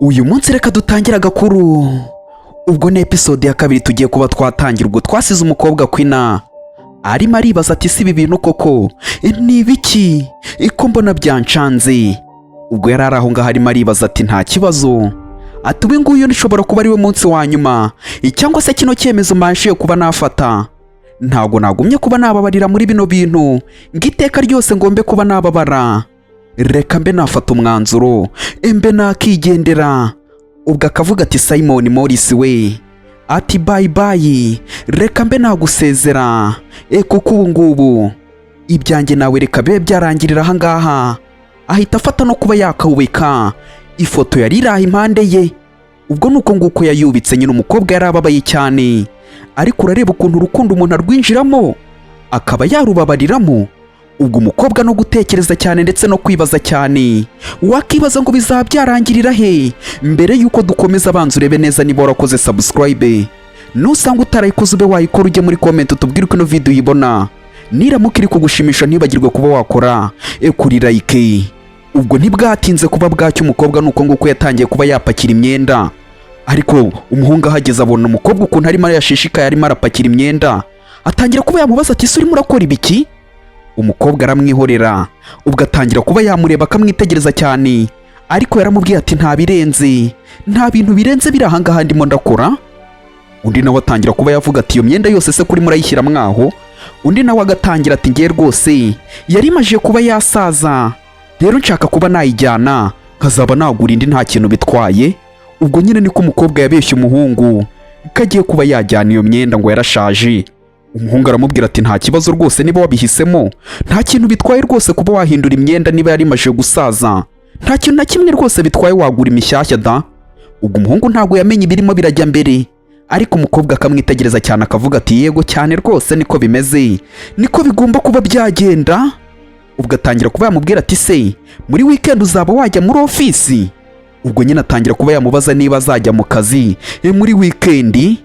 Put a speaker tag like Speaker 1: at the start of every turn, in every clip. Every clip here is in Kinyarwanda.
Speaker 1: Uyu munsi reka dutangira agakuru. Ubwo ni episode ya kabiri tugiye kuba twatangira. Ubwo twasize umukobwa Queen arimo aribaza ati si ibi bintu koko ni ibiki iko mbona byancanze. Ubwo yari aho ngaho arimo aribaza ati nta kibazo, ati ubu nguyu nishobora kuba ari we munsi wa nyuma cyangwa se kino cyemezo mbashiye kuba nafata. Ntago nagumye kuba nababarira muri bino bintu ngiteka ryose ngombe kuba nababara. Reka mbe nafata umwanzuro mbe nakigendera. Ubwo akavuga ati Simon Morris we ati bye bye, reka mbe nagusezera kuko ubu ngubu ibyanjye nawe reka be byarangirira aha ngaha. Ahita afata no kuba yakawubika ifoto yari iraha impande ye. Ubwo nuko nguko yayubitse nyine umukobwa yarababaye cyane, ariko urareba ukuntu urukundo umuntu arwinjiramo akaba yarubabariramo. Ubwo umukobwa no gutekereza cyane ndetse no kwibaza cyane, wakibaza ngo bizabyarangirira he. Mbere yuko dukomeza abanza urebe neza niba warakoze subscribe, nusanga utarayikoze ube wayikora ujye muri comment utubwire uko ino video uyibona. Niramuka iri kugushimisha ntibagirwe kuba wakora kuri like. Ubwo ntibwatinze kuba bwacyo umukobwa nuko nguko yatangiye kuba yapakira imyenda, ariko umuhungu ahageze abona umukobwa ukuntu arimo yashishikaye arimo arapakira imyenda, atangira kuba yamubaza ati ''Ese urimo urakora ibiki?'' Umukobwa aramwihorera. Ubwo atangira kuba yamureba akamwitegereza cyane, ariko yaramubwiye ati nta birenze, nta bintu birenze biri aha ngaha ndimo ndakora. Undi nawe atangira kuba yavuga ati iyo myenda yose se kuri murayishyira mwaho. Undi nawe agatangira ati ngiye rwose yari imaje kuba yasaza, rero nshaka kuba nayijyana nkazaba nagura indi nta kintu bitwaye. Ubwo nyine niko umukobwa yabeshye umuhungu kagiye kuba yajyana iyo myenda ngo yarashaje. Umuhungu aramubwira ati nta kibazo rwose niba wabihisemo, nta kintu bitwaye rwose kuba wahindura imyenda niba yari imaje gusaza, nta kintu na kimwe rwose bitwaye wagura imishyashya da. Ubwo umuhungu ntago yamenye ibirimo birajya mbere, ariko umukobwa akamwitegereza cyane akavuga ati yego cyane rwose niko bimeze, niko bigomba kuba byagenda. Ubwo atangira kuba yamubwira ati se muri weekend uzaba wajya muri ofisi? Ubwo nyine atangira kuba yamubaza niba azajya mu kazi muri weekend.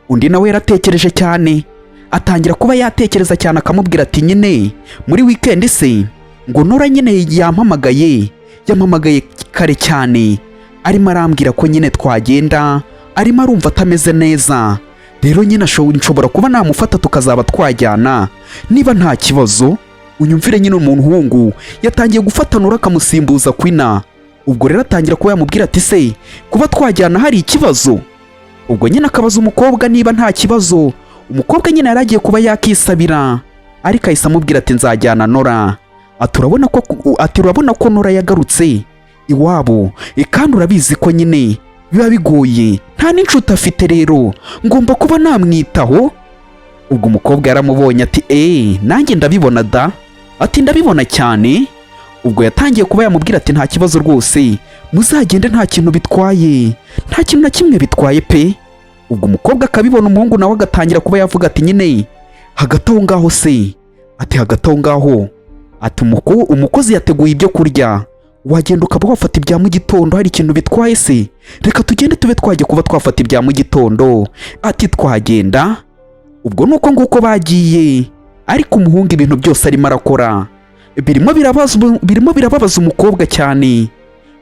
Speaker 1: Undi nawe yaratekereje cyane, atangira kuba yatekereza cyane akamubwira ati nyine muri weekend se ngo Nora nyine yampamagaye kare cyane, arimo arambwira ko nyine twagenda, arimo arumva atameze neza, rero nyine nshobora kuba namufata tukazaba twajyana niba nta kibazo. Unyumvire nyine umuhungu yatangiye gufata Nora akamusimbuza Queen. Ubwo rero atangira kuba yamubwira ati se kuba twajyana hari ikibazo? Ubwo nyine akabaza umukobwa niba nta kibazo. Umukobwa nyine yaragiye kuba yakisabira, ariko ahise amubwira ati nzajyana Nora. Urabona ko Nora yagarutse iwabo kandi urabizi ko nyine biba bigoye, nta n'inshuti afite, rero ngomba kuba namwitaho. Ubwo umukobwa yaramubonye ati nanjye ndabibona da, ati ndabibona cyane. Ubwo yatangiye kuba yamubwira ati nta kibazo rwose muzagende nta kintu bitwaye, nta kintu na kimwe bitwaye pe. Ubwo umukobwa akabibona, umuhungu nawe agatangira kuba yavuga ati nyine hagati aho ngaho se, ati hagati aho ngaho, ati umukozi yateguye ibyo kurya, wagenda ukaba wafata ibya mu gitondo, hari ikintu bitwaye se? Reka tugende tube twajya kuba twafata ibya mu gitondo. Ati twagenda. Ubwo nuko nguko bagiye, ariko umuhungu ibintu byose arimo arakora birimo birababaza umukobwa cyane,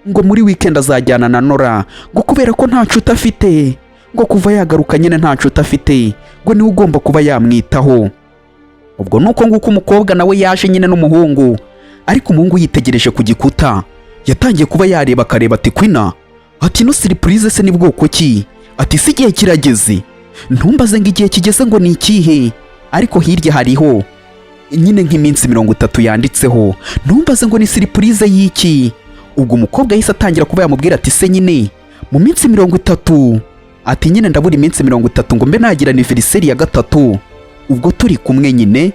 Speaker 1: ngo muri weekend azajyana na Nora ngo kubera ko nta nshuti afite, ngo kuva yagaruka nyine nta nshuti afite, ngo niwe ugomba kuba yamwitaho. Ubwo nuko nguko umukobwa nawe yaje nyine n'umuhungu, ariko umuhungu yitegereje ku gikuta yatangiye kuba yareba akareba ati Queen, ati no surprise se ni bwoko ki? Ati si igihe kirageze, ntumbaze ngo igihe kigeze ngo ni ikihe, ariko hirya hariho nyine nk'iminsi 30 yanditseho, ntumbaze ngo ni surprise y'iki. Ubwo umukobwa yahise atangira kuba yamubwira ati se nyine mu minsi 30, ati nyine ndabura iminsi 30 ngo mbe nagira anniversaire ya 3. Ubwo turi kumwe nyine.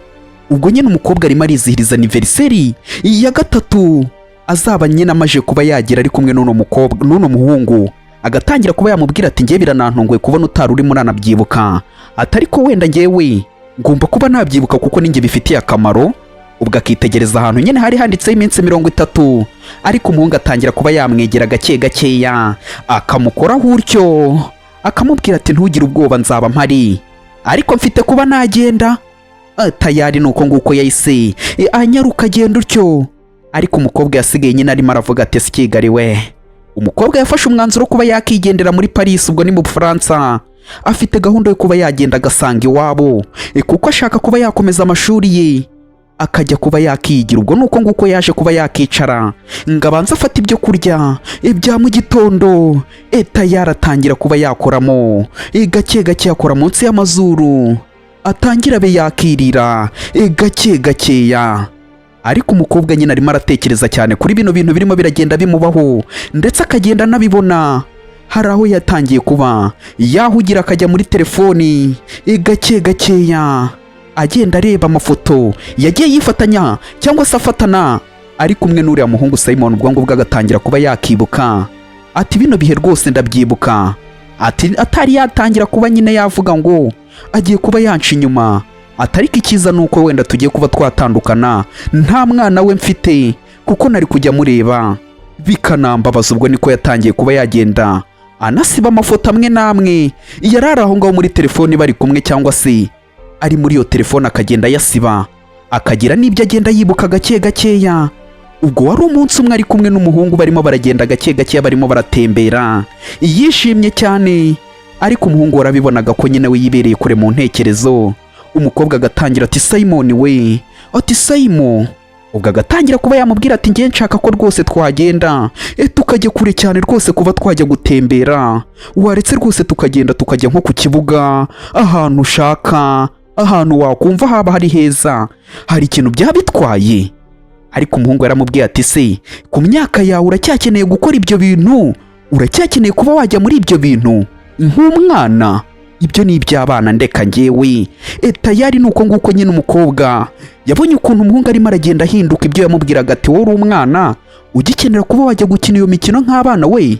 Speaker 1: Ubwo nyine umukobwa arimo arizihiriza anniversaire ya 3 azaba nyine amaje kuba yagira ari kumwe n'uno muhungu. Agatangira kuba yamubwira ati ngiye biranantunguye kubona utari urimo uranabyibuka, atari ko wenda ngewe ngomba kuba nabyibuka kuko ninjye bifitiye akamaro. Ubwo akitegereza ahantu nyine hari handitseho iminsi 30, ariko umuhungu atangira kuba yamwegera gake gakeya akamukoraho utyo, akamubwira ati ntugire ubwoba nzaba mpari, ariko mfite kuba nagenda. Tayari nuko nguko yahise anyaruka agenda utyo. ariko umukobwa yasigaye nyine arimo aravuga ati sikigari we umukobwa yafashe umwanzuro kuba yakigendera muri Paris, ubwo ni mu Bufaransa. Afite gahunda yo kuba yagenda agasanga iwabo kuko ashaka kuba yakomeza amashuri ye akajya kuba yakigira. Ubwo nuko nguko yaje kuba yakicara ngo abanze afata ibyo kurya bya mu gitondo. Yaratangira kuba yakoramo gake gake, yakora munsi y'amazuru, atangira abe yakirira gake gakeya. Ariko umukobwa nyine arimo aratekereza cyane kuri bino bintu birimo biragenda bimubaho, ndetse akagenda anabibona. Hari aho yatangiye kuba yahugira akajya muri telefoni gake gakeya, agenda areba amafoto yagiye yifatanya cyangwa se afatana ari kumwe n'uriya muhungu Simon. Ubwo ngubwo agatangira kuba yakibuka ati bino bihe rwose ndabyibuka. Ati atari yatangira kuba nyine yavuga ngo agiye kuba yanca inyuma. Atariko ikiza nuko wenda tugiye kuba twatandukana nta mwana we mfite, kuko nari kujya mureba bikanambabaza. Ubwo niko yatangiye kuba yagenda anasiba amafoto amwe n'amwe yarari aho ngaho muri telefoni bari kumwe, cyangwa se ari muri iyo telefone akagenda yasiba, akagira n'ibyo agenda yibuka gake gakeya. Ubwo wari umunsi umwe ari kumwe n'umuhungu, barimo baragenda gake gakeya, barimo baratembera yishimye cyane. Ariko umuhungu warabibonaga ko nyine we yibereye kure mu ntekerezo. Umukobwa agatangira ati Simon we, ati Simon. Ubwo agatangira kuba yamubwira ati ngiye nshaka ko rwose twagenda tukajya kure cyane rwose, kuba twajya gutembera. Waretse rwose tukagenda tukajya nko ku kibuga, ahantu ushaka, ahantu wakumva haba hari heza, hari ikintu byaba bitwaye. Ariko umuhungu yaramubwiye ati se, ku myaka yawe uracyakeneye gukora ibyo bintu? Uracyakeneye kuba wajya muri ibyo bintu nk'umwana? Ibyo ni iby'abana, ndeka njyewe. Tayari nuko nguko nyine umukobwa yabonye ukuntu umuhungu arimo aragenda ahinduka. Ibyo yamubwiraga ati wowe uri umwana ugikenera kuba wajya gukina iyo mikino nk'abana we.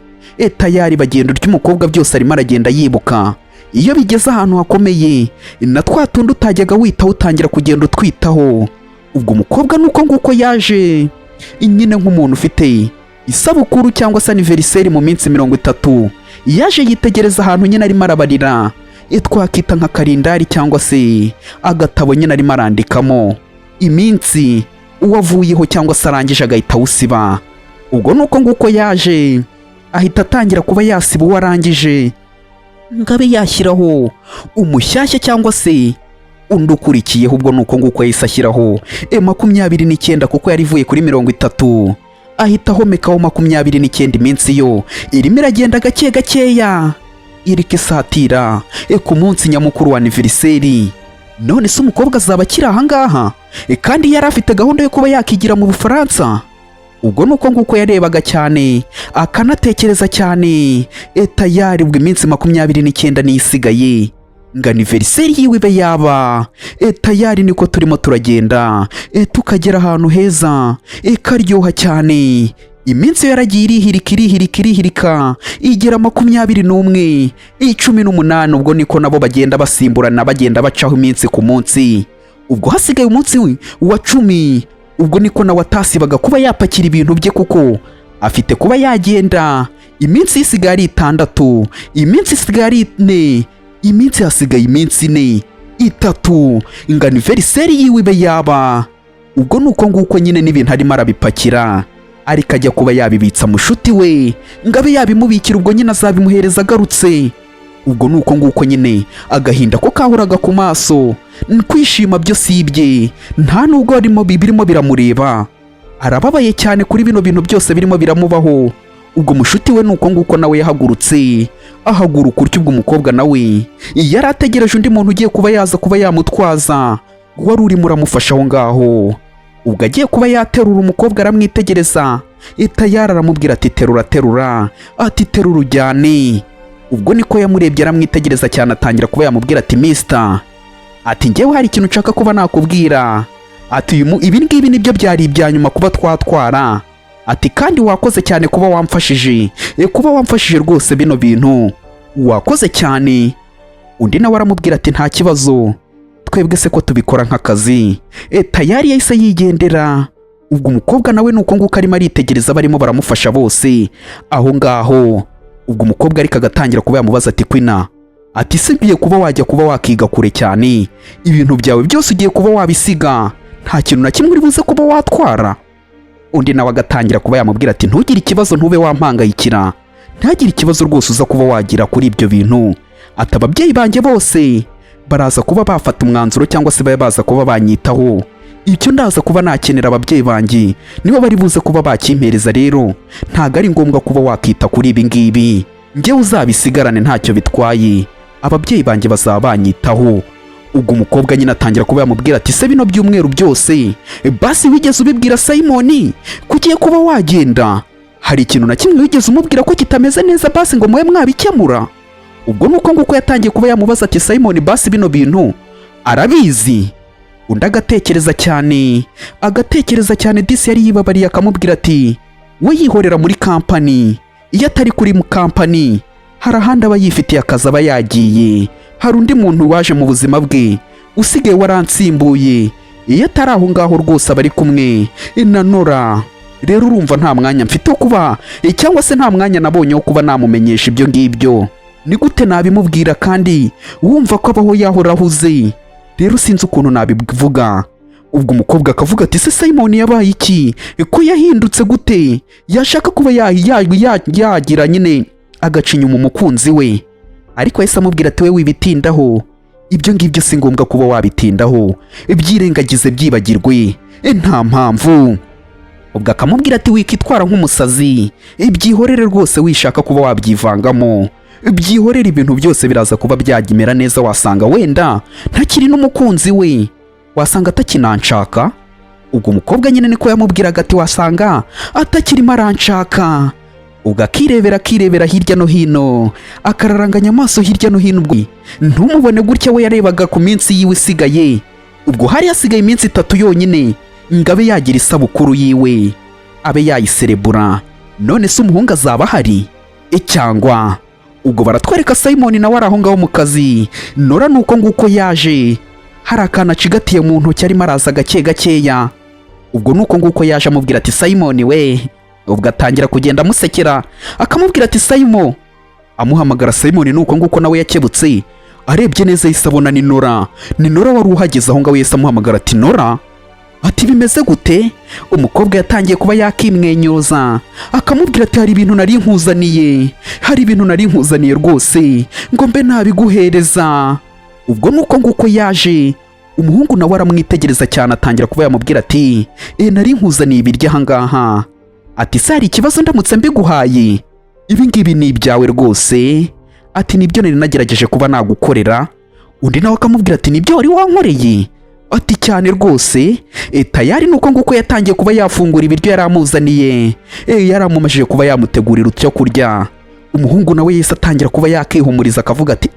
Speaker 1: Tayari bagenda ry'umukobwa byose arimo aragenda yibuka. Iyo bigeze ahantu hakomeye na twa tundi utajyaga witaho utangira kugenda utwitaho. Ubwo umukobwa nuko nguko yaje nyine nk'umuntu ufite isabukuru cyangwa se anniversaire mu minsi 30. Yaje yitegereza ahantu nyine arimo arabarira, twakita nka kalendari cyangwa se agatabo nyine arimo arandikamo iminsi uwavuyeho cyangwa se arangije agahita awusiba. Ubwo nuko nguko yaje ahita atangira kuba yasiba uwo arangije ngabe yashyiraho umushyashya cyangwa se undi ukurikiyeho. Ubwo nuko nguko yahise ashyiraho 29 kuko yari ivuye kuri 30, ahita ahomekaho 29. Iminsi yo irimo iragenda gake gakeya, iriko isatira ku munsi nyamukuru wa anniversaire. None se umukobwa azaba akiri ahangaha kandi yari afite gahunda yo kuba yakigira mu Bufaransa? Ubwo nuko nguko yarebaga cyane akanatekereza cyane. Tayari ubwo iminsi 29 niyo isigaye ngo anniversaire yiwe ibe yaba. Tayari niko turimo turagenda tukagera ahantu heza karyoha cyane. Iminsi yaragiye irihirika igera 21, 18. Ubwo niko nabo bagenda basimburana, bagenda bacaho iminsi ku munsi. Ubwo hasigaye umunsi wa 10. Ubwo niko nawe atasibaga kuba yapakira ibintu bye, kuko afite kuba yagenda. Iminsi isigaye ari 6, iminsi isigaye ari 4, iminsi hasigaye iminsi 4, 3 ngo anniversaire yiwe ibe yaba. Ubwo nuko nguko nyine n'ibintu arimo arabipakira, ariko ajya kuba yabibitsa mushuti we ngabe yabimubikira. Ubwo nyine azabimuhereza agarutse. Ubwo nuko nguko nyine agahinda ko kahuraga ku maso, kwishima byo sibye, nta nubwo birimo biramureba. Arababaye cyane kuri bino bintu byose birimo biramubaho. Ubwo mushuti we nuko nguko nawe yahagurutse, ahaguruka utyo. Ubwo umukobwa nawe yari ategereje undi muntu ugiye kuba yaza kuba yamutwaza, wari urimo uramufasha aho ngaho. Ubwo agiye kuba yaterura, umukobwa aramwitegereza. Tayari aramubwira ati terura, ati terura ujyane. Ubwo niko yamurebye aramwitegereza cyane, atangira kuba yamubwira ati mister, ati njyewe hari ikintu nshaka kuba nakubwira. Ati ibi ngibi nibyo byari ibya nyuma kuba twatwara. Ati kandi wakoze cyane kuba wamfashije rwose bino bintu, wakoze cyane. Undi nawe aramubwira ati nta kibazo, twebwe se ko tubikora nk'akazi. Tayari yahise yigendera. Ubwo umukobwa nawe nuko nguko arimo aritegereza barimo baramufasha bose aho ngaho. Ubwo umukobwa ariko agatangira kuba yamubaza ati kwina, ati se ngiye kuba wajya kuba wakiga kure cyane, ibintu byawe byose ugiye kuba wabisiga, nta kintu na kimwe uri buze kuba watwara? undi nawe agatangira kuba yamubwira ati ntugire ikibazo, ntube wampangayikira, ntagire ikibazo rwose uza kuba wagira kuri ibyo bintu. ati ababyeyi banjye bose baraza kuba bafata umwanzuro cyangwa se baza kuba banyitaho. Ibyo ndaza kuba nakenera ababyeyi banjye nibo bari buze kuba bakimpereza, rero ntago ari ngombwa kuba wakita kuri ibi ngibi, njyewe uzabisigarane ntacyo bitwaye, ababyeyi banjye bazaba banyitaho. Ubwo umukobwa nyine atangira kuba yamubwira ati se bino byumweru byose basi wigeze ubibwira Simoni kugiye kuba wagenda? Hari ikintu na kimwe wigeze umubwira ko kitameze neza basi ngo mwe mwabikemura? Ubwo nuko nguko yatangiye kuba yamubaza ati Simoni basi bino bintu arabizi? Undi agatekereza cyane disi yari yibabariye akamubwira ati we yihorera muri kampani, iyo atari kuri mu kampani hari ahandi aba yifitiye akazi aba yagiye, hari undi muntu waje mu buzima bwe usigaye waransimbuye, iyo atari aho ngaho rwose aba ari kumwe na Nora. Rero urumva nta mwanya mfite wo kuba cyangwa se nta mwanya nabonye wo kuba namumenyesha ibyo ngibyo, ni gute nabimubwira kandi wumva ko abaho yahora ahuze? Rero sinzi ukuntu nabivuga. Ubwo umukobwa akavuga ati se Simoni yabaye iki, ko yahindutse gute, yashaka kuba yagira nyine agaca inyuma umukunzi we? Ariko yahise amubwira ati we wibitindaho, ibyo ngibyo si ngombwa kuba wabitindaho, ibyirengagize byibagirwe, nta mpamvu. Ubwo akamubwira ati wikitwara nk'umusazi, ibyihorere rwose wishaka kuba wabyivangamo, byihorere, ibintu byose biraza kuba byagimera neza, wasanga wenda ntakiri n'umukunzi we, wasanga atakinanshaka. Ubwo umukobwa nyine niko yamubwiraga ati wasanga atakirimo aranshaka. Ubwo akirebera hirya no hino, akararanganya amaso hirya no hino, ubwo ntumubone gutya we yarebaga ku minsi yiwe isigaye. Ubwo hari hasigaye iminsi 3 yonyine ngo abe yagira isabukuru yiwe, abe yayiserebura. None se umuhungu azaba ahari cyangwa? Ubwo baratwereka Simoni nawe ari aho ngaho mu kazi. Nora nuko nguko yaje, hari akana acigatiye mu ntoki arimo araza gakeya. Ubwo nuko nguko yaje amubwira ati Simoni we. Ubwo atangira kugenda amusekera akamubwira ati Simon, amuhamagara Simoni. Nuko nguko nawe yakebutse, arebye neza yahise abona ni Nora wari uhageze aho ngaho. Yahise amuhamagara ati Nora, ati bimeze gute? Umukobwa yatangiye kuba yakimwenyuza akamubwira ati hari ibintu nari nkuzaniye rwose ngo mbe nabiguhereza. Ubwo nuko nguko yaje, umuhungu nawe aramwitegereza cyane, atangira kuba yamubwira ati nari nkuzaniye ibiryo aha ngaha. Ati se hari ikibazo ndamutse mbiguhaye? Ibi ngibi ni ibyawe rwose. Ati nibyo nari nagerageje kuba nagukorera. Undi nawe akamubwira ati nibyo wari wankoreye? Ati cyane rwose. Tayari nuko nguko yatangiye kuba yafungura ibiryo yari amuzaniye, yari amumajije kuba yamutegurira utyo kurya. Umuhungu nawe yese atangira kuba yakihumuriza akavuga ati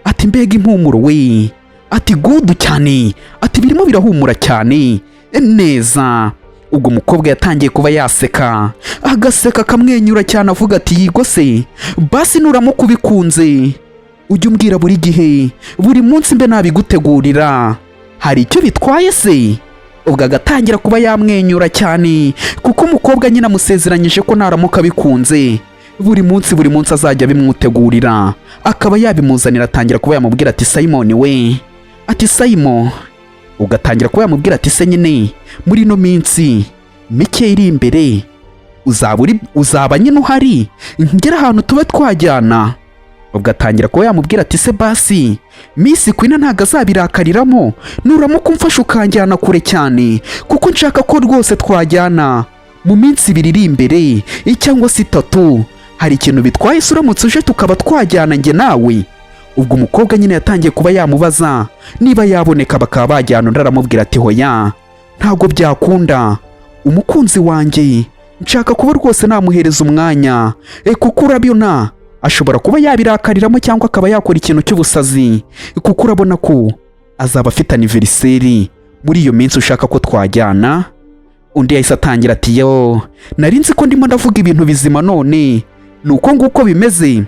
Speaker 1: ati mbega impumuro we, ati gudu cyane, ati birimo birahumura cyane neza. Ubwo umukobwa yatangiye kuba yaseka, agaseka akamwenyura cyane avuga ati yigo se basi nuramuka ubikunze ujye umbwira buri gihe, buri munsi mbe nabigutegurira, hari icyo bitwaye se? Ubwo agatangira kuba yamwenyura cyane kuko umukobwa nyine amusezeranyije ko naramuka bikunze buri munsi azajya bimutegurira, akaba yabimuzanira. Atangira kuba yamubwira ati Simoni we, ati Simon. Ugatangira kuba yamubwira ati se nyine muri no minsi mike iri imbere uzaba nyine uhari, ngera ahantu tuba twajyana. Ugatangira kuba yamubwira ati se basi Miss Queen ntago azabirakariramo nuramuka umfasha ukanjyana kure cyane, kuko nshaka ko rwose twajyana mu minsi 2 iri imbere cyangwa se 3. Hari ikintu bitwaye se uramutse uje tukaba twajyana njye nawe? Ubwo umukobwa nyine yatangiye kuba yamubaza niba yaboneka bakaba bajyana. Undi aramubwira ati hoya ntago byakunda, umukunzi wanjye nshaka kuba rwose namuhereza umwanya, kuko urabona ashobora kuba yabirakariramo cyangwa akaba yakora ikintu cy'ubusazi, kuko urabona ko azaba afite anniversaire muri iyo minsi ushaka ko twajyana. Undi yahise atangira ati yo nari nzi ko ndimo ndavuga ibintu bizima, none nuko nguko bimeze,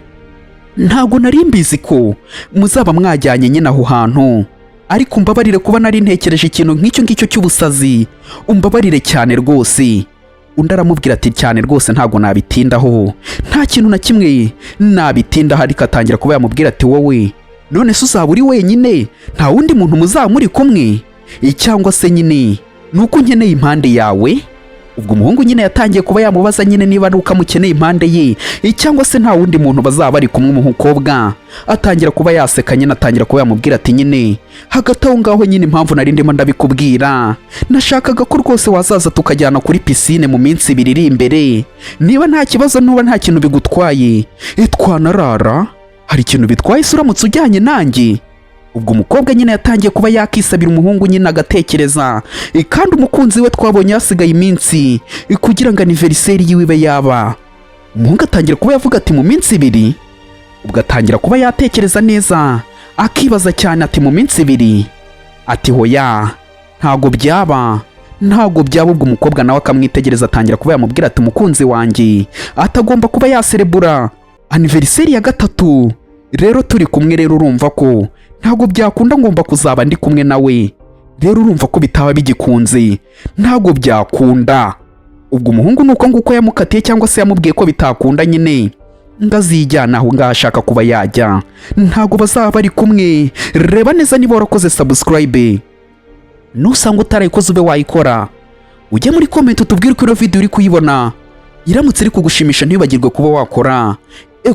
Speaker 1: ntago nari mbizi ko muzaba mwajyanye nyine aho hantu, ariko umbabarire kuba nari ntekereje ikintu nk'icyo ngicyo cy'ubusazi, umbabarire cyane rwose. Undi aramubwira ati cyane rwose ntago nabitindaho, nta kintu na kimwe nabitindaho. Ariko atangira kuba yamubwira ati wowe none se uzaba uri wenyine, nta wundi muntu muzaba muri kumwe, cyangwa se nyine nuko nkeneye impande yawe? ubwo umuhungu nyine yatangiye kuba yamubaza nyine niba ari uko amukeneye impande ye cyangwa se nta wundi muntu bazaba bari kumwe umukobwa. Atangira kuba yaseka nyine, atangira kuba yamubwira ati nyine hagati aho ngaho nyine impamvu nari ndimo ndabikubwira, nashakaga ko rwose wazaza tukajyana kuri pisine mu minsi 2 iri imbere, niba nta kibazo nuba nta kintu bigutwaye twanarara, hari ikintu bitwaye se uramutse ujyanye nanjye. Ubwo umukobwa nyine yatangiye kuba yakisabira umuhungu nyine agatekereza, kandi umukunzi we twabonye hasigaye iminsi kugira ngo anniversaire yiwe ibe yaba. Umuhungu atangira kuba yavuga ati mu minsi 2. Ubwo atangira kuba yatekereza neza akibaza cyane ati mu minsi 2, ati hoya ntago byaba. Ubwo umukobwa nawe akamwitegereza atangira kuba yamubwira ati umukunzi wanjye atagomba kuba yaserebura anniversaire ya 3 rero turi kumwe, rero urumva ko ntago byakunda, ngomba kuzaba ndi kumwe nawe, rero urumva ko bitaba bigikunze, ntago byakunda. Ubwo umuhungu nuko nguko yamukatiye cyangwa se yamubwiye ko bitakunda nyine ngazijyana aho ngashaka kuba yajya, ntago bazaba bari kumwe. Reba neza niba warakoze subscribe, nusanga utarayikoze ube wayikora, ujye muri comment utubwire uko ino video uri kuyibona, iramutse iri kugushimisha ntibagirwe kuba wakora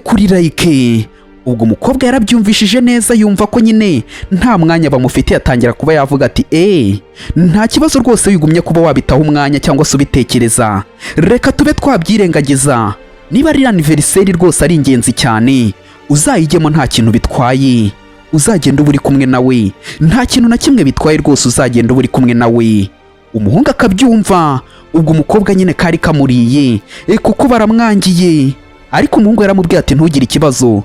Speaker 1: kuri like. Ubwo umukobwa yarabyumvishije neza, yumva ko nyine nta mwanya bamufitiye, atangira kuba yavuga ati nta kibazo rwose, wigumye kuba wabitaho umwanya cyangwa se ubitekereza, reka tube twabyirengagiza. Niba ari anniversaire rwose ari ingenzi cyane, uzayijyemo nta kintu bitwaye, uzagenda uri kumwe nawe, nta kintu na kimwe bitwaye rwose, uzagenda uri kumwe nawe. Umuhungu akabyumva, ubwo umukobwa nyine kari kamuriye kuko baramwangiye, ariko umuhungu yaramubwiye ati ntugire ikibazo,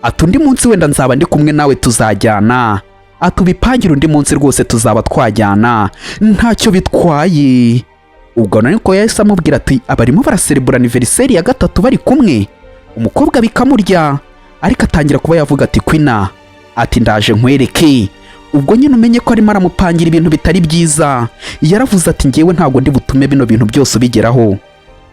Speaker 1: ati undi munsi wenda nzaba ndi kumwe nawe tuzajyana, atubipangira undi munsi rwose tuzaba twajyana, ntacyo bitwaye. Ubwo niko yahise amubwira ati abarimo baraserebura anniversaire ya 3 bari kumwe. Umukobwa bikamurya, ariko atangira kuba yavuga ati kwina, ati ndaje nkwereke. Ubwo nyine umenye ko arimo aramupangira ibintu bitari byiza, yaravuze ati ngewe ntago ndi butume bino bintu byose bigeraho,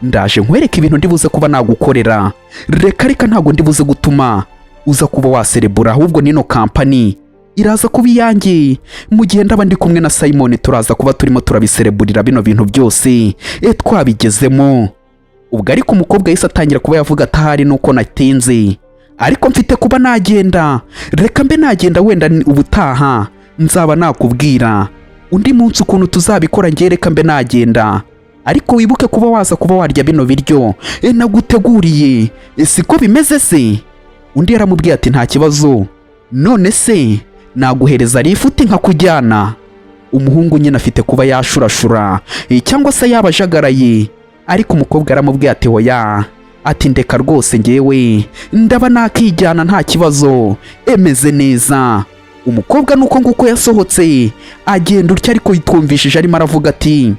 Speaker 1: ndaje nkwereke ibintu ndibuze kuba nagukorera, reka ntago ndibuze gutuma uza kuba waserebura, ahubwo nino company iraza kuba iyanjye, mu gihe ndaba ndi kumwe na Simon turaza kuba turimo turabisereburira bino bintu byose twabigezemo. Ubwo ariko umukobwa yise atangira kuba yavuga atahari nuko natinze, ariko mfite kuba nagenda, reka mbe nagenda, wenda ubutaha nzaba nakubwira undi munsi ukuntu tuzabikora, ngiye reka mbe nagenda, ariko wibuke kuba waza kuba warya bino biryo naguteguriye, siko bimeze se? Undi yaramubwiye ati nta kibazo, none se naguhereza rifuti nkakujyana. Umuhungu nyine afite kuba yashurashura cyangwa se yabajagaraye, ariko umukobwa yaramubwiye ati hoya, ati ndeka rwose ngewe ndaba nakijyana nta kibazo, emeze neza. Umukobwa nuko nguko yasohotse agenda utyo, ariko yitwumvishije arimo aravuga ati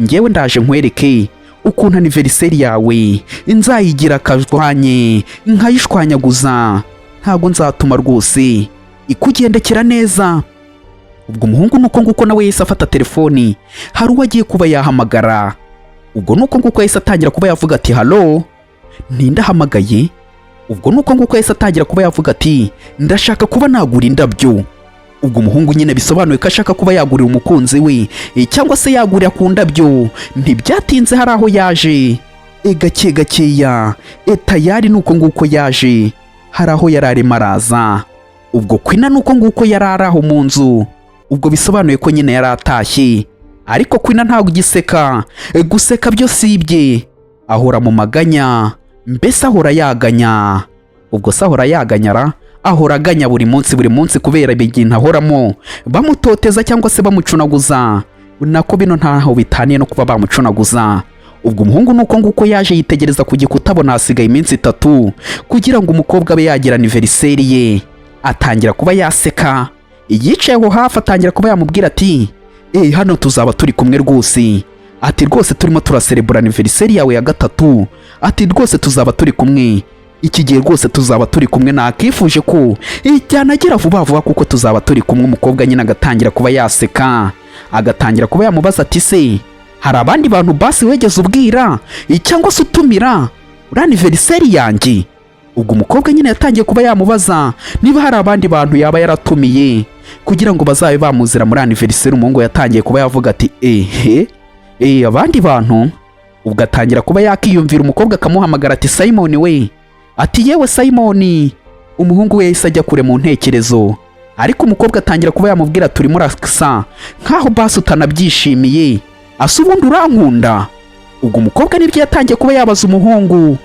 Speaker 1: ngewe ndaje nkwereke ukuntu anniversaire yawe nzayigira akajwanye nkayishwanyaguza, ntago nzatuma rwose ikugendekera neza. Ubwo umuhungu nuko nguko nawe yahise afata telefoni, hari uwo agiye kuba yahamagara. Ubwo nuko nguko yahise atangira kuba yavuga ati halo, nindahamagaye. Ubwo nuko nguko yahise atangira kuba yavuga ati ndashaka kuba nagura indabyo. Ubwo umuhungu nyine bisobanuye ko ashaka kuba yagurira umukunzi we cyangwa se yagurira ku ndabyo. Ntibyatinze hari aho yaje gake gakeya, tayari nuko nguko yaje, hari aho yari arimo araza. Ubwo kwina nuko nguko yari araho mu nzu, ubwo bisobanuye ko nyine yari atashye, ariko kwina ntago giseka, guseka byo sibye, ahora mu maganya, mbese ahora yaganya. Ubwo se ahora yaganyara, ahora aganya buri munsi kubera ibintu ahoramo, bamutoteza cyangwa se bamucunaguza, nako bino ntaho bitaniye no kuba bamucunaguza. Ubwo umuhungu nuko nguko yaje yitegereza ku gikuta, abona hasigaye iminsi 3 kugira ngo umukobwa abe yagira anniversaire ye. Atangira kuba yaseka, yicaye aho hafi atangira kuba yamubwira ati hano tuzaba turi kumwe rwose, ati rwose turimo turaserebura anniversaire yawe ya 3, ati rwose tuzaba turi kumwe, iki gihe rwose tuzaba turi kumwe, nakifuje ko ijyanagira vuba vuba kuko tuzaba turi kumwe. Umukobwa nyine agatangira kuba yaseka, agatangira kuba yamubaza ati se hari abandi bantu basi wegeze ubwira cyangwa se utumira uri anniversaire yanjye? Ubwo umukobwa nyine yatangiye kuba yamubaza niba hari abandi bantu yaba yaratumiye kugira ngo bazabe bamuzira muri anniversaire. Umuhungu yatangiye kuba yavuga ati abandi bantu ubwo atangira kuba yakiyumvira umukobwa akamuhamagara ati Simon we, ati yewe Simon. Umuhungu we yahise ajya kure mu ntekerezo, ariko umukobwa atangira kuba yamubwira turi muri akisa nkaho basi utanabyishimiye, asa ubundi urankunda. ubwo umukobwa nibyo yatangiye kuba yabaza umuhungu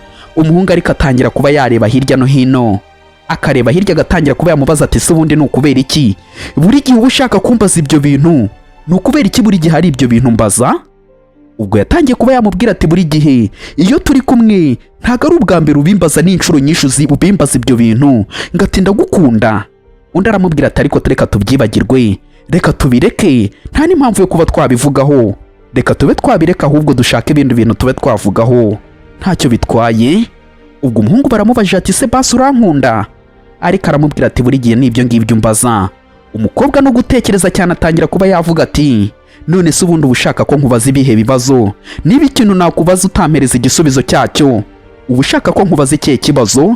Speaker 1: ariko atangira kuba yareba hirya no hino, akareba hirya agatangira kuba yamubaza ati se ubundi ni ukubera iki buri gihe uba ushaka kumbaza ibyo bintu? Ni ukubera iki buri gihe hari ibyo bintu mbaza? ubwo yatangiye kuba yamubwira ati buri gihe iyo turi kumwe ntago ari ubwa mbere ubimbaza, n'inshuro nyinshi ubimbaza ibyo bintu ngatinda gukunda. Undi aramubwira ati ariko reka tubyibagirwe, reka tubireke, nta n'impamvu yo kuba twabivugaho, reka tube twabireka ahubwo dushaka ibindi bintu tube twavugaho, ntacyo bitwaye. ubwo umuhungu baramubajije ati se basi urankunda? ariko aramubwira ati buri gihe n'ibyo ngibyo umbaza. umukobwa no gutekereza cyane atangira kuba yavuga ati none se ubundi ushaka ko nkubaza ibihe bibazo? niba ikintu nakubaza utampereza igisubizo cyacyo, uba ushaka ko nkubaza ikihe kibazo?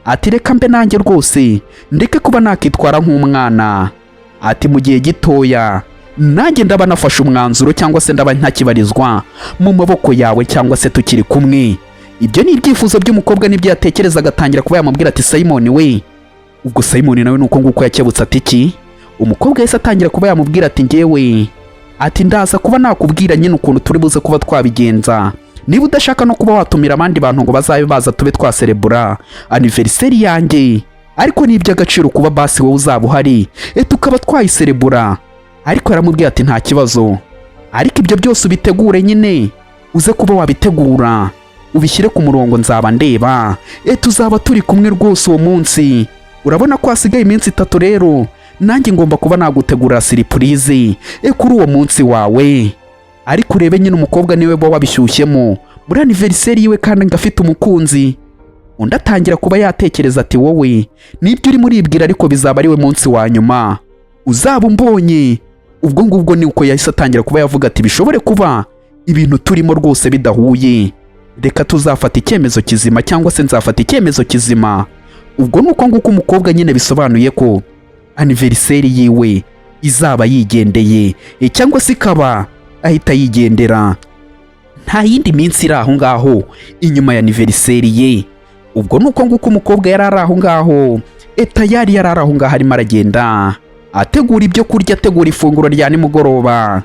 Speaker 1: ati reka mbe nanjye rwose ndeke kuba nakitwara nk'umwana, ati mu gihe gitoya nanjye ndaba nafashe umwanzuro cyangwa se ndaba ntakibarizwa mu maboko yawe cyangwa se tukiri kumwe. ibyo ni ibyifuzo by'umukobwa nibyo yatekereza, agatangira kuba yamubwira ati Simon we. ubwo Simon nawe nuko nguko yakebutse ati iki? umukobwa yahise atangira kuba yamubwira ati ngewe, ati ndaza kuba nakubwira nyine ukuntu turi buze kuba twabigenza, niba udashaka no kuba watumira abandi bantu ngo bazabe baza tube twaserebura anniversary yanjye, ariko ni iby'agaciro kuba basi wowe uzaba uhari tukaba twayiserebura. ariko yaramubwiye ati nta kibazo, ariko ibyo byose ubitegure nyine, uze kuba wabitegura ubishyire ku murongo, nzaba ndeba tuzaba turi kumwe rwose uwo munsi. urabona ko hasigaye iminsi 3 rero, nanjye ngomba kuba nagutegura surprise kuri uwo munsi wawe. ariko urebe nyine umukobwa niwe bo wabishyushyemo muri anniversary yiwe kandi ngafite umukunzi. undi atangira kuba yatekereza ati wowe nibyo uri muribwira, ariko bizaba ari we munsi wa nyuma uzaba umbonye. ubwo ngubwo ni uko yahise atangira kuba yavuga ati bishobore kuba ibintu turimo rwose bidahuye, reka tuzafata icyemezo kizima cyangwa se nzafata icyemezo kizima. ubwo nuko nguko umukobwa nyine bisobanuye ko anniversary yiwe izaba yigendeye cyangwa se ikaba ahita yigendera, nta yindi minsi iri aho ngaho inyuma ya anniversary ye. ubwo nuko nguko umukobwa yari ari aho ngaho tayari yari ari aho ngaho arimo aragenda ategura ibyo kurya, ategura ifunguro rya nimugoroba.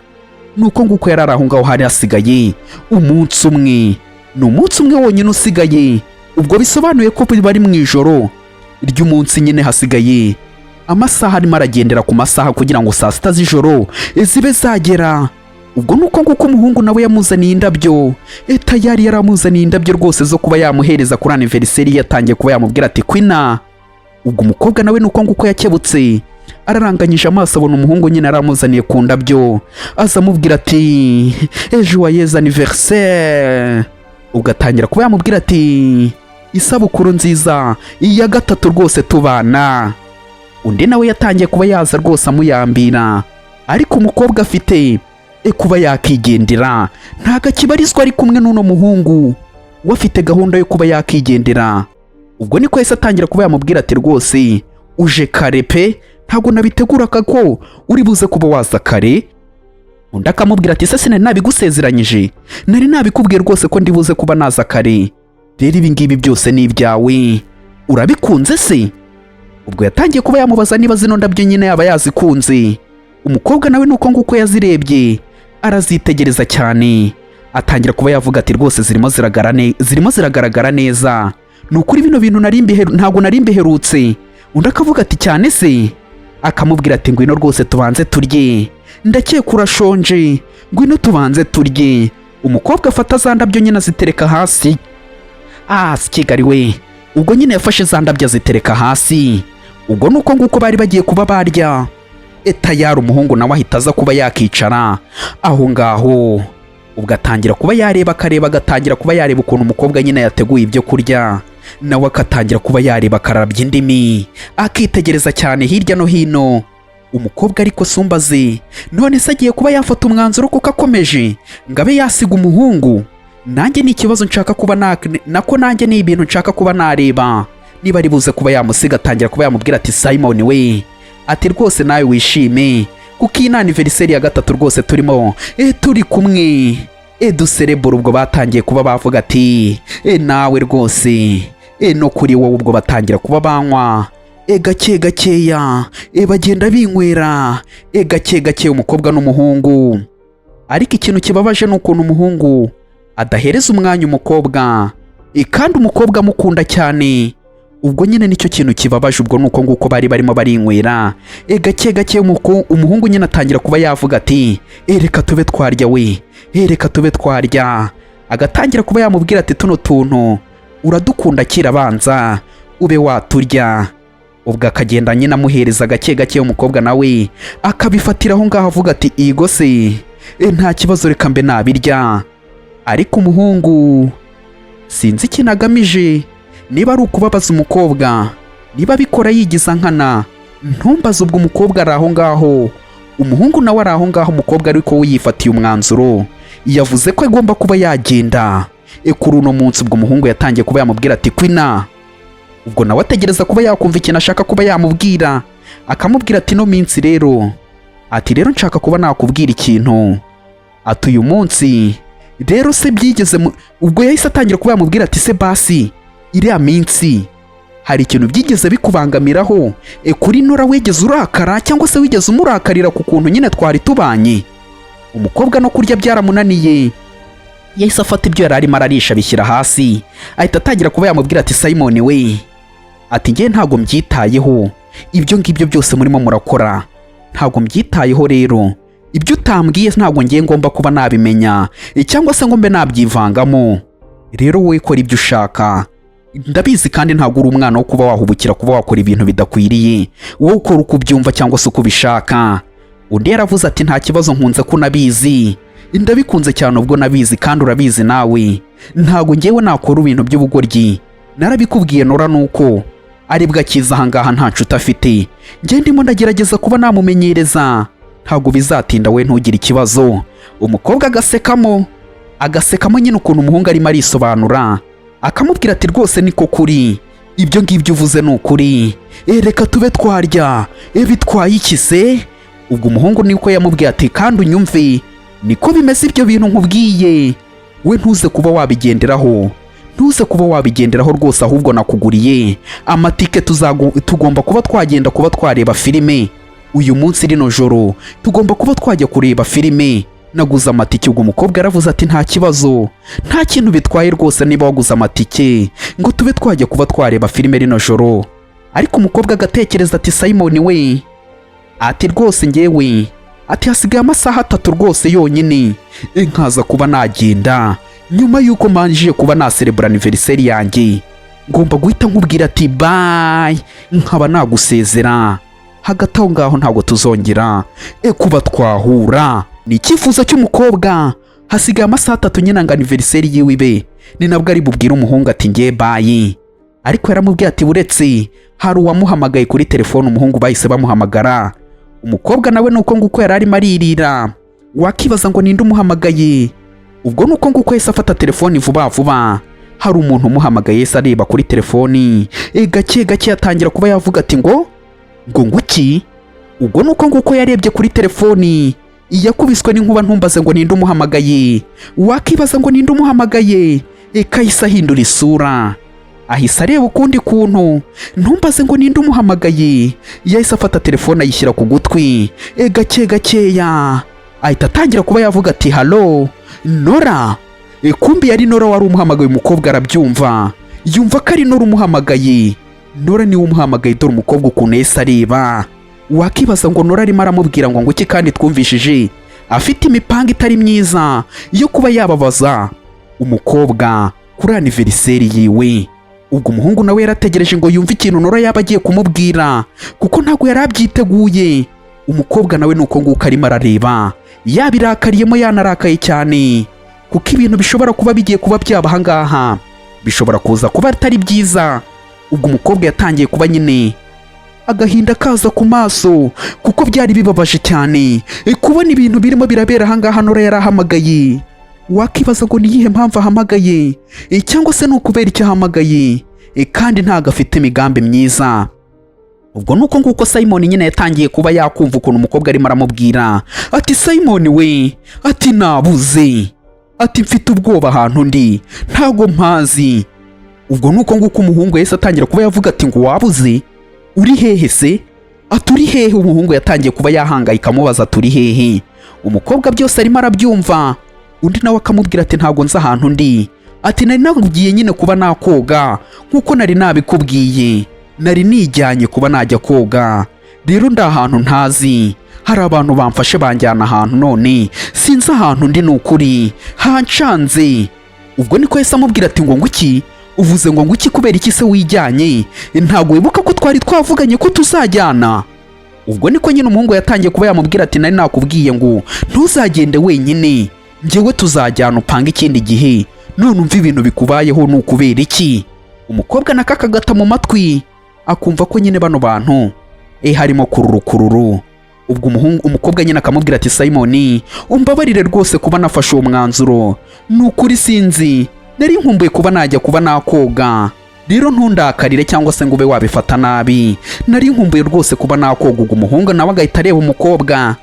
Speaker 1: nuko nguko yari ari aho ngaho, hari hasigaye umunsi umwe, ni umunsi umwe wonyine usigaye. ubwo bisobanuye ko bari mu ijoro ry'umunsi nyine, hasigaye amasaha arimo aragendera ku masaha kugira ngo saa 6 z'ijoro zibe zagera. ubwo nuko nguko umuhungu nawe yamuzaniye indabyo, tayari yaramuzaniye indabyo rwose zo kuba yamuhereza kuri anniversary. yatangiye kuba yamubwira ati kwina. ubwo umukobwa nawe nuko nguko yakebutse, araranganyije amaso abona umuhungu nyine aramuzaniye ku ndabyo, aza amubwira ati joyeux anniversaire. ubwo atangira kuba yamubwira ati isabukuru nziza iya 3 rwose tubana. undi nawe yatangiye kuba yaza rwose amuyambira, ariko umukobwa afite kuba yakigendera ntago akibarizwa ari kumwe n'uno muhungu we, afite gahunda yo kuba yakigendera. ubwo niko yahise atangira kuba yamubwira ati rwose uje kare pe, ntago nabiteguraga ko uri buze kuba waza kare. undi akamubwira ati se sinari nabigusezeranyije? nari nabikubwiye rwose ko ndi buze kuba naza kare, rero ibi ngibi byose ni ibyawe, urabikunze se? ubwo yatangiye kuba yamubaza niba zino ndabyo nyine yaba yazikunze. umukobwa nawe nuko nguko yazirebye arazitegereza cyane, atangira kuba yavuga ati rwose zirimo ziragaragara neza, ni ukuri bino bintu ntabwo nari mbiherutse. undi akavuga ati cyane se? akamubwira ati ngwino rwose tubanze turye, ndakeka urashonje, ngwino tubanze turye. umukobwa afata za ndabyo nyine azitereka hasi. si Kigali we. ubwo nyine yafashe za ndabyo azitereka hasi. ubwo nuko nguko bari bagiye kuba barya, tayari umuhungu nawe ahita aza kuba yakicara aho ngaho. ubwo atangira kuba yareba, akareba, agatangira kuba yareba ukuntu umukobwa nyine yateguye ibyo kurya, nawe akatangira kuba yareba, akarabya indimi, akitegereza cyane hirya no hino. umukobwa ariko sumbaze, none se agiye kuba yafata umwanzuro kuko akomeje ngo abe yasiga umuhungu? nanjye ni ikibazo nshaka kuba nako nanjye ni ibintu nshaka kuba nareba niba ari buze kuba yamusiga. atangira kuba yamubwira ati Simon we, ati rwose nawe wishime kuko iyi ni anniversary ya 3 rwose turimo turi kumwe. duserebura ubwo batangiye kuba bavuga ati nawe rwose no kuri wowe ubwo batangira kuba banywa gake gakeya bagenda binywera gake gake umukobwa n'umuhungu. Ariko ikintu kibabaje ni ukuntu umuhungu adahereza umwanya umukobwa kandi umukobwa amukunda cyane. Ubwo nyine nicyo kintu kibabaje, ubwo nuko nguko bari barimo barinywera gake gake umuhungu nyine atangira kuba yavuga ati reka tube twarya we, reka tube twarya. Agatangira kuba yamubwira ati tuno tuntu uradukunda kira banza ube waturya. Ubwo akagenda nyine amuhereza gake gake umukobwa nawe akabifatira aho ngaho avuga ati igo se nta kibazo reka mbe nabirya. Ariko umuhungu sinzi ikintu agamije, niba ari ukubabaza umukobwa, niba abikora yigiza nkana ntumbaze. Ubwo umukobwa ari aho ngaho, umuhungu nawe ari aho ngaho, umukobwa ariko we yifatiye umwanzuro, yavuze ko agomba kuba yagenda kuri uno munsi. Ubwo umuhungu yatangiye kuba yamubwira ati kwina. Ubwo nawe ategereza kuba yakumva ikintu ashaka kuba yamubwira, akamubwira ati no minsi rero, ati rero nshaka kuba nakubwira ikintu, ati uyu munsi rero se byigeze ubwo yahise atangira kuba yamubwira ati se basi iriya minsi hari ikintu byigeze bikubangamiraho kuri Nora, wigeze urakara cyangwa se wigeze umurakarira ku kuntu nyine twari tubanye? Umukobwa no kurya byaramunaniye, yahise afata ibyo yari arimo ararisha bishyira hasi, ahita atangira kuba yamubwira ati Simon we, ati ngiye ntago mbyitayeho, ibyo ngibyo byose murimo murakora ntago mbyitayeho, rero ibyo utambwiye ntago ngiye ngomba kuba nabimenya cyangwa se ngo mbe nabyivangamo. Rero wowe kora ibyo ushaka, ndabizi kandi ntago uri umwana wo kuba wahubukira kuba wakora ibintu bidakwiriye, wowe ukora uko ubyumva cyangwa se uko ubishaka. Undi yaravuze ati nta kibazo nkunze ko nabizi, ndabikunze cyane ubwo nabizi kandi urabizi nawe, ntago ngewe nakora ibintu by'ubugoryi, narabikubwiye Nora nuko aribwo akiza ahangaha nta nshuti afite, nge ndimo ndagerageza kuba namumenyereza, ntago bizatinda we ntugire ikibazo. Umukobwa agasekamo nyine ukuntu umuhungu arimo arisobanura, akamubwira ati rwose niko kuri, ibyo ngibyo uvuze ni ukuri, reka tube twarya bitwaye iki se? Ubwo umuhungu niko yamubwiye ati kandi unyumve, niko bimeze ibyo bintu nkubwiye, we ntuze kuba wabigenderaho, ntuze kuba wabigenderaho rwose, ahubwo nakuguriye amatike, tugomba kuba twagenda kuba twareba filime uyu munsi rino joro, tugomba kuba twajya kureba filime, naguze amatike. Ubwo umukobwa yaravuze ati nta kibazo, nta kintu bitwaye rwose niba waguze amatike ngo tube twajya kuba twareba filime rino joro. Ariko umukobwa agatekereza ati Simon we, ati rwose ngewe, ati hasigaye amasaha 3 rwose yonyine nkaza kuba nagenda, nyuma yuko manjije kuba naserebura anniversaire yanjye, ngomba guhita nkubwira ati bye, nkaba nagusezera, hagati aho ngaho ntabwo tuzongera kuba twahura. Ni icyifuzo cy'umukobwa, hasigaye amasaha 3 nyine ngo anniversaire yiwe ibe, ni nabwo ari bubwire umuhungu ati ngiye bye. Ariko yaramubwiye ati buretse hari uwamuhamagaye kuri telefone, umuhungu bahise bamuhamagara. Umukobwa nawe nuko nguko yari arimo aririra, wakibaza ngo ninde umuhamagaye. Ubwo nuko nguko yahise afata telefoni vuba vuba, hari umuntu umuhamagaye, yahise areba kuri telefoni gake gake yatangira kuba yavuga ati ngo nguki. Ubwo nuko nguko yarebye kuri telefoni, yakubiswe n'inkuba, ntumbaze ngo ninde umuhamagaye, wakibaza ngo ninde umuhamagaye. Kahise ahindura isura, ahise areba ukundi kuntu, ntumbaze ngo ninde umuhamagaye. Yahise afata telefone ayishyira ku gutwi gake gakeya, ahita atangira kuba yavuga ati halo Nora. Kumbi yari Nora wari umuhamagaye. Umukobwa arabyumva, yumva ko ari Nora umuhamagaye. Nora niwe umuhamagaye, dore umukobwa ukuntu yahise areba, wakibaza ngo Nora arimo aramubwira ngo nguki, kandi twumvishije afite imipanga itari myiza yo kuba yababaza umukobwa kuri anniversaire yiwe. Ubwo umuhungu nawe yarategereje ngo yumve ikintu Nora yaba agiye kumubwira, kuko ntago yari abyiteguye. Umukobwa nawe nuko nguko arimo arareba, yabirakariyemo yanarakaye cyane, kuko ibintu bishobora kuba bigiye kuba byaba ahangaha bishobora kuza kuba atari byiza. Ubwo umukobwa yatangiye kuba nyine agahinda kaza ku maso, kuko byari bibabaje cyane kubona ibintu birimo birabera ahangaha Nora yarahamagaye. Wakibaza ngo niyihe mpamvu ahamagaye, cyangwa se nukubera icyo ahamagaye, kandi ntago afite imigambi myiza. Ubwo nuko nguko Simon nyine yatangiye kuba yakumva ukuntu umukobwa arimo aramubwira ati Simon we, ati nabuze, ati mfite ubwoba ahantu ndi ntago mpazi. Ubwo nuko nguko umuhungu yahise atangira kuba yavuga ati ngo wabuze uri hehe se? Ati uri hehe? Umuhungu yatangiye kuba yahangayika amubaza turi hehe. Umukobwa byose arimo arabyumva, undi nawe akamubwira ati ntago nzi ahantu ndi. Ati nari nakubwiye nyine kuba nakoga nkuko nari nabikubwiye, nari nijyanye kuba najya koga, rero ndi ahantu ntazi, hari abantu bamfashe banjyana ahantu none sinzi ahantu ndi nukuri hancanze. Ubwo niko yahise amubwira ati ngo nguki uvuze ngo nguki kubera iki se wijyanye? Ntago wibuka ko twari twavuganye ko tuzajyana? Ubwo niko nyine umuhungu yatangiye kuba yamubwira ati nari nakubwiye ngo ntuzagende wenyine, njyewe tuzajyana upanga ikindi gihe, none umva ibintu bikubayeho nukubera iki? Umukobwa nakakagata mu matwi akumva ko nyine bano bantu harimo kururu. Ubwo umukobwa nyine akamubwira ati Simon umbabarire rwose kuba nafashe uwo mwanzuro, nukuri sinzi, nari nkumbuye kuba najya kuba nakoga, rero ntundakarire cyangwa se ngo ube wabifata nabi, nari nkumbuye rwose kuba nakoga. Ubwo umuhungu nawe agahita areba umukobwa,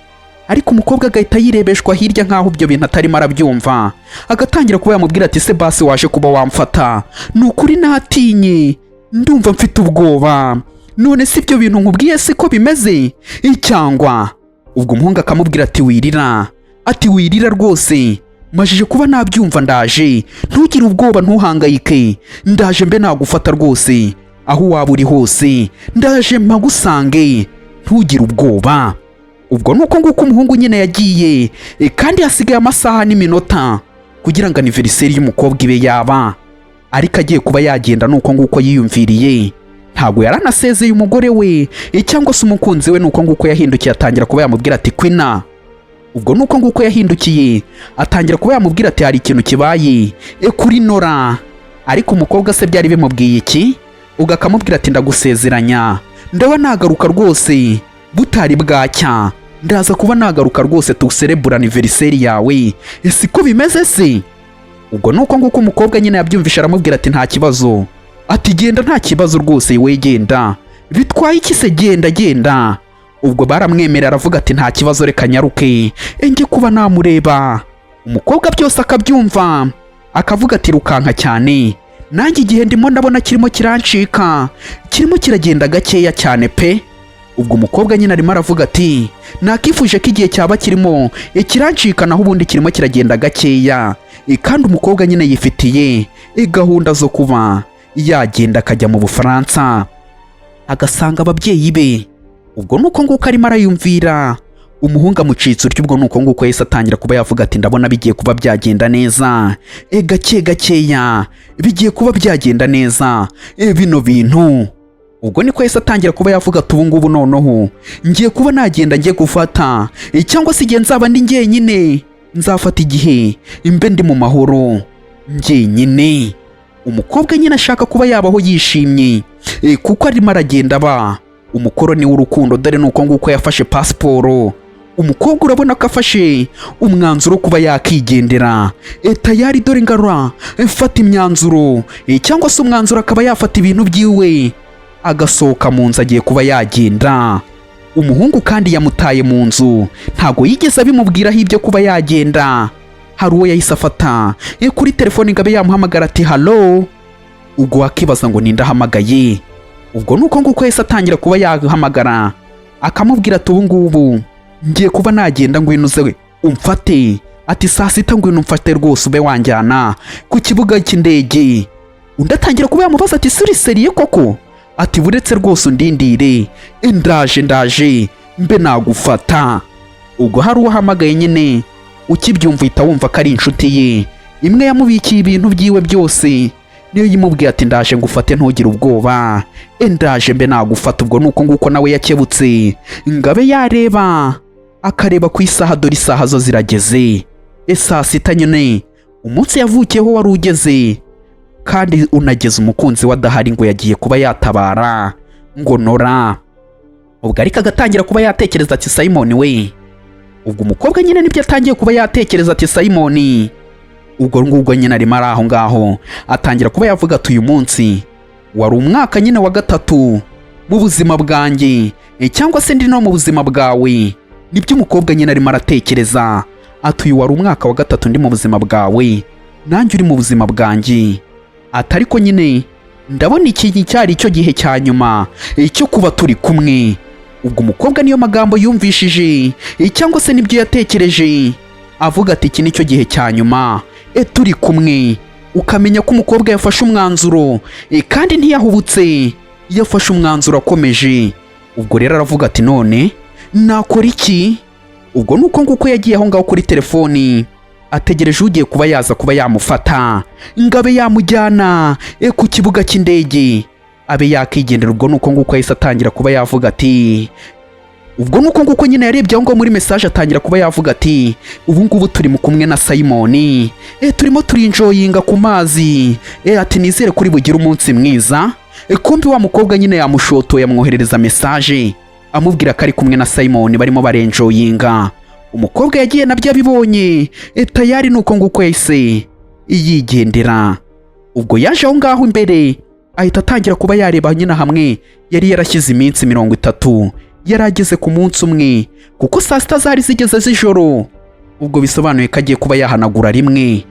Speaker 1: ariko umukobwa agahita yirebeshwa hirya nkaho ibyo bintu atarimo arabyumva, agatangira kuba yamubwira ati se basi waje kuba wamfata, nukuri natinye, ndumva mfite ubwoba, none si ibyo bintu nkubwiye siko bimeze cyangwa? Ubwo umuhungu akamubwira ati wirira, ati wirira rwose, majije kuba nabyumva, ndaje, ntugire ubwoba ntuhangayike, ndaje mbe nagufata rwose, aho waba uri hose ndaje mpagusange, ntugire ubwoba. Ubwo nuko nguko umuhungu nyine yagiye, kandi hasigaye amasaha n'iminota kugira ngo anniversaire y'umukobwa ibe yaba, ariko agiye kuba yagenda nuko nguko yiyumviriye, ntago yaranasezeye umugore we cyangwa se umukunzi we. Nuko nguko yahindukiye atangira kuba yamubwira ati kwina. Ubwo nuko nguko yahindukiye atangira kuba yamubwira ati hari ikintu kibaye kuri Nora, ariko umukobwa se byari bimubwiye iki? Ubwo akamubwira ati ndagusezeranya ndaba nagaruka rwose butari bwacya, ndaza kuba nagaruka rwose tuserebura anniversaire yawe, siko bimeze se? Ubwo nuko nguko umukobwa nyine yabyumvisha aramubwira ati nta kibazo, ati genda nta kibazo rwose we genda, bitwaye iki se? Genda. Ubwo baramwemerera aravuga ati nta kibazo reka nyaruke njye kuba namureba. Umukobwa byose akabyumva akavuga ati rukanka cyane, nanjye igihe ndimo ndabona kirimo kirancika, kirimo kiragenda gakeya cyane pe. Ubwo umukobwa nyine arimo aravuga ati nakifuje ko igihe cyaba kirimo kirancika naho ubundi kirimo kiragenda gakeya, kandi umukobwa nyine yifitiye gahunda zo kuba yagenda akajya mu Bufaransa agasanga ababyeyi be. Ubwo nuko nguko arimo arayumvira, umuhungu amucitse uryo. Ubwo nuko nguko yahise atangira kuba yavuga ati ndabona bigiye kuba byagenda neza, gakeya bigiye kuba byagenda neza bino bintu. Ubwo niko yahise atangira kuba yavuga ati ubu ngubu noneho ngiye kuba nagenda ngiye gufata, cyangwa se igihe nzaba ndi njyenyine nzafata igihe imbe ndi mu mahoro njyenyine. Umukobwa nyine ashaka kuba yabaho yishimye, kuko arimo aragenda aba umukoroni w'urukundo. Dore nuko nguko yafashe pasiporo. Umukobwa urabona ko afashe umwanzuro kuba yakigendera, tayari dore ngarura mfata imyanzuro, cyangwa se umwanzuro akaba yafata ibintu byiwe agasohoka mu nzu agiye kuba yagenda. Umuhungu kandi yamutaye mu nzu, ntago yigeze abimubwiraho ibyo kuba yagenda. Hari uwo yahise afata kuri telefone ngo abe yamuhamagara ati halo. Ubwo akibaza ngo nindahamagaye. Ubwo nuko nguko yahise atangira kuba yahamagara akamubwira ati ubu ngubu ngiye kuba nagenda ngwino uze umfate, ati saa sita ngwino umfate rwose ube wanjyana ku kibuga cy'indege. Undi atangira kuba yamubaza ati suri seriye koko? Ati buretse rwose undindire ndaje mbe nagufata. Ubwo hari uwahamagaye nyine, ukibyumva uhita wumva ko ari inshuti ye imwe yamubikiye ibintu byiwe byose, niyo yimubwiye ati ndaje ngufate ntugire ubwoba, ndaje mbe nagufata. Ubwo nuko nguko nawe yakebutse ngabe yareba akareba ku isaha, dore isaha zo zirageze saa sita nyine umunsi yavukiyeho wari ugeze, kandi unageze umukunzi wadahari ngo yagiye kuba yatabara ngo Nora. Ubwo ariko agatangira kuba yatekereza ati Simon we. Ubwo umukobwa nyine nibyo atangiye kuba yatekereza ati Simon. Ubwo ngubwo nyine arimo ari aho ngaho atangira kuba yavuga ati uyu munsi wari umwaka nyine wa gatatu mu buzima bwanjye, cyangwa se ndi no mu buzima bwawe. Nibyo umukobwa nyine arimo aratekereza ati uyu wari umwaka wa gatatu ndi mu buzima bwawe, nanjye uri mu buzima bwanjye. Ati ariko nyine ndabona iki cyari cyo gihe cya nyuma cyo kuba turi kumwe. Ubwo umukobwa niyo magambo yumvishije cyangwa se nibyo yatekereje, avuga ati iki nicyo gihe cya nyuma turi kumwe. Ukamenya ko umukobwa yafashe umwanzuro kandi ntiyahubutse, yafashe umwanzuro akomeje. Ubwo rero aravuga ati none nakora iki? Ubwo nuko nguko yagiye aho ngaho kuri telefoni, ategereje ugiye kuba yaza kuba yamufata ngo abe yamujyana ku kibuga cy'indege abe yakigendera. Ubwo nuko nguko yahise atangira kuba yavuga ati, ubwo nuko nguko nyine yarebye aho ngaho muri message atangira kuba yavuga ati ubu ngubu turi mu kumwe na Simon, turimo turinjoyinga ku mazi, ati nizere kuri bugire umunsi mwiza. Kumbi wa mukobwa nyine yamushotoye amwoherereza message amubwira ko ari kumwe na Simon barimo barenjoyinga. Umukobwa yagiye nabyo abibonye tayari nuko nguko yahise yigendera. Ubwo yaje aho ngaho imbere ahita atangira kuba yareba nyine hamwe yari yarashyize iminsi 30, yarageze ku munsi umwe kuko saa sita zari zigeze z'ijoro. Ubwo bisobanuye ko agiye kuba yahanagura rimwe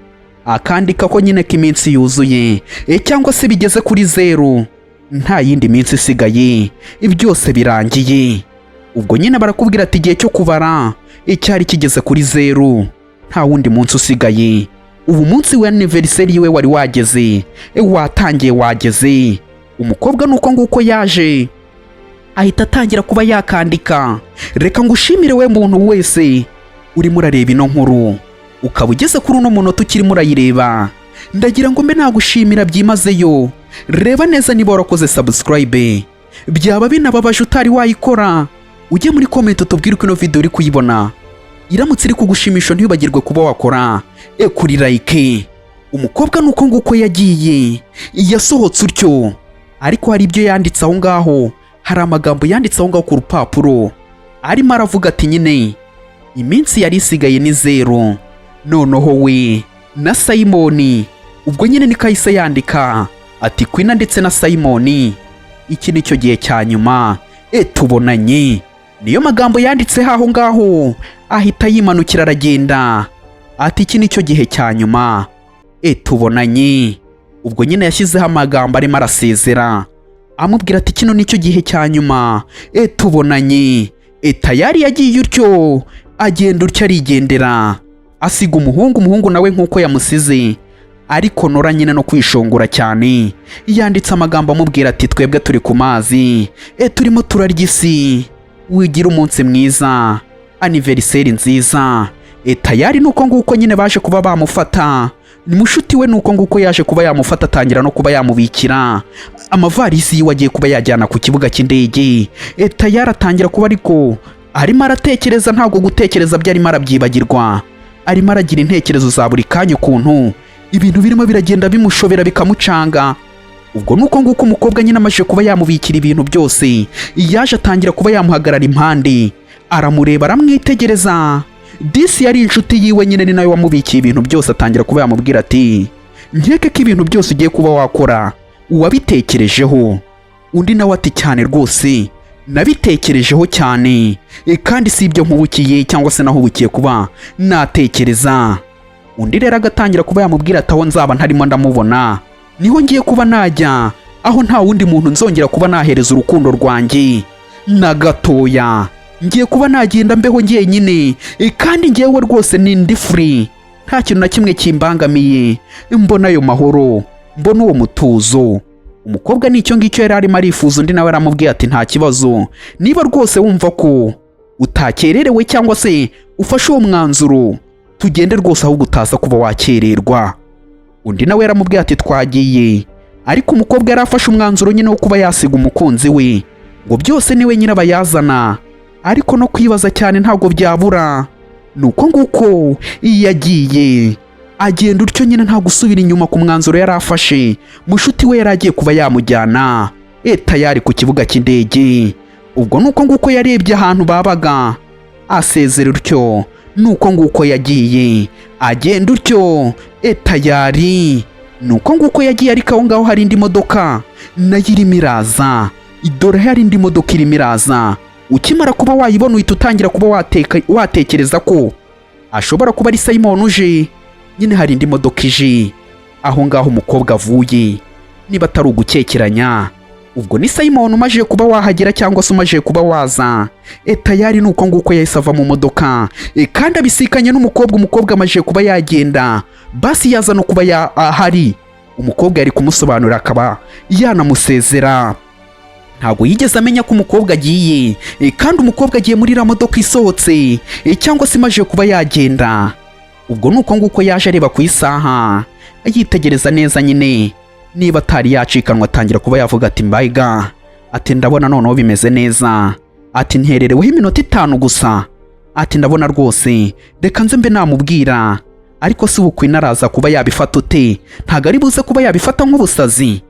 Speaker 1: akandika ko nyine ko iminsi yuzuye cyangwa se bigeze kuri 0, nta yindi minsi isigaye, byose birangiye. Ubwo nyine barakubwira ati igihe cyo kubara cyari kigeze kuri 0, nta wundi munsi usigaye. Ubu munsi wa anniversary we wari wageze, watangiye wageze. Umukobwa nuko nguko yaje ahita atangira kuba yakandika, reka ngushimire we muntu wese urimo urareba ino nkuru ukaba ugeze kuri uno munota ukirimo urayireba, ndagira ngo mbe nagushimira byimazeyo. Reba neza niba warakoze subscribe, byaba binababaje utari wayikora, ujye muri comment utubwire uko ino video uri kuyibona. Iramutse iri kugushimisha ntibagirwe kuba wakora kuri like. Umukobwa nuko nguko yagiye yasohotse utyo, ariko hari ibyo yanditse aho ngaho, hari amagambo yanditse aho ngaho ku rupapuro arimo aravuga ati nyine iminsi yari isigaye ni 0, noneho we na Simon. Ubwo nyine ni kahise yandika ati Queen ndetse na Simon iki nicyo gihe cya nyuma tubonanye. Niyo magambo yanditse aho ngaho, ahita yimanukira aragenda ati iki nicyo gihe cya nyuma tubonanye. Ubwo nyine yashyizeho amagambo arimo arasezera amubwira ati kino nicyo gihe cya nyuma tubonanye. Tayari yagiye utyo agenda utyo arigendera, asiga umuhungu nawe nkuko yamusize, ariko Nora nyine no kwishongora cyane yanditse amagambo amubwira ati twebwe turi ku mazi turimo turarya isi, wigira umunsi mwiza, anniversary nziza. Tayari nuko nguko nyine baje kuba bamufata, ni mushuti we nuko nguko yaje kuba yamufata atangira no kuba yamubikira amavarisi yiwe agiye kuba yajyana ku kibuga cy'indege. Tayari atangira kuba ariko arimo aratekereza, ntabwo gutekereza byarimo arabyibagirwa, arimo aragira intekerezo za buri kanya ukuntu ibintu birimo biragenda bimushobera bikamucanga. Ubwo nuko nguko umukobwa nyine amaje kuba yamubikira ibintu byose, yaje atangira kuba yamuhagarara impande, aramureba aramwitegereza. Disi yari inshuti yiwe nyine ni nawe wamubikiye ibintu byose, atangira kuba yamubwira ati nkeke ko ibintu byose ugiye kuba wakora wabitekerejeho. Undi nawe ati cyane rwose nabitekerejeho cyane, kandi si ibyo nkubukiye cyangwa se nahubukiye kuba natekereza. Undi rero agatangira kuba yamubwira ati aho nzaba ntarimo ndamubona niho ngiye kuba najya, aho nta wundi muntu nzongera kuba nahereza urukundo rwanjye na gatoya, ngiye kuba nagenda mbeho ngiye nyine, kandi ngiyewe rwose ni ndi free, nta kintu na kimwe kimbangamiye, mbona ayo mahoro, mbona uwo mutuzo. Umukobwa nicyo ngicyo yari arimo arifuza. Undi nawe aramubwiye ati nta kibazo, niba rwose wumva ko utakererewe cyangwa se ufashe uwo mwanzuro tugende rwose ahubwo utaza kuba wakererwa. Undi nawe yaramubwiye ati twagiye, ariko umukobwa yari afashe umwanzuro nyine wo kuba yasiga umukunzi we, ngo byose niwe nyine abayazana, ariko no kwibaza cyane ntabwo byabura. Nuko nguko yagiye agenda utyo nyine nta gusubira inyuma ku mwanzuro yari afashe. Mushuti we yari agiye kuba yamujyana tayari ku kibuga cy'indege. Ubwo nuko nguko yarebye ahantu babaga asezera utyo, nuko nguko yagiye agenda utyo tayari. Nuko nguko yagiye, ariko aho ngaho hari indi modoka nayo irimo iraza. Idore hari indi modoka irimo iraza, ukimara kuba wayibona uhita utangira kuba watekereza ko ashobora kuba ari Simon uje. Nyine hari indi modoka ije aho ngaho umukobwa avuye, niba atari ugukekeranya ubwo ni Simon umaje kuba wahagera cyangwa se umaje kuba waza. Tayari nuko nguko yahise ava mu modoka kandi abisikanye umukobwa amaje kuba yagenda. Basi yaza no kuba ahari, umukobwa yari kumusobanurira akaba yanamusezera. Ntabwo yigeze amenya ko umukobwa agiye kandi umukobwa agiye muri iriya modoka isohotse cyangwa se imaje kuba yagenda. Ubwo nuko nguko yaje areba ku isaha yitegereza neza nyine niba atari yacikanwa, atangira kuba yavuga ati mbayiga, ati ndabona noneho bimeze neza, ati nterereweho iminota 5 gusa, ati ndabona rwose reka nze mbe namubwira. Ariko si Queen araza kuba yabifata ute? Ntago ari buze kuba yabifata nk'ubusazi.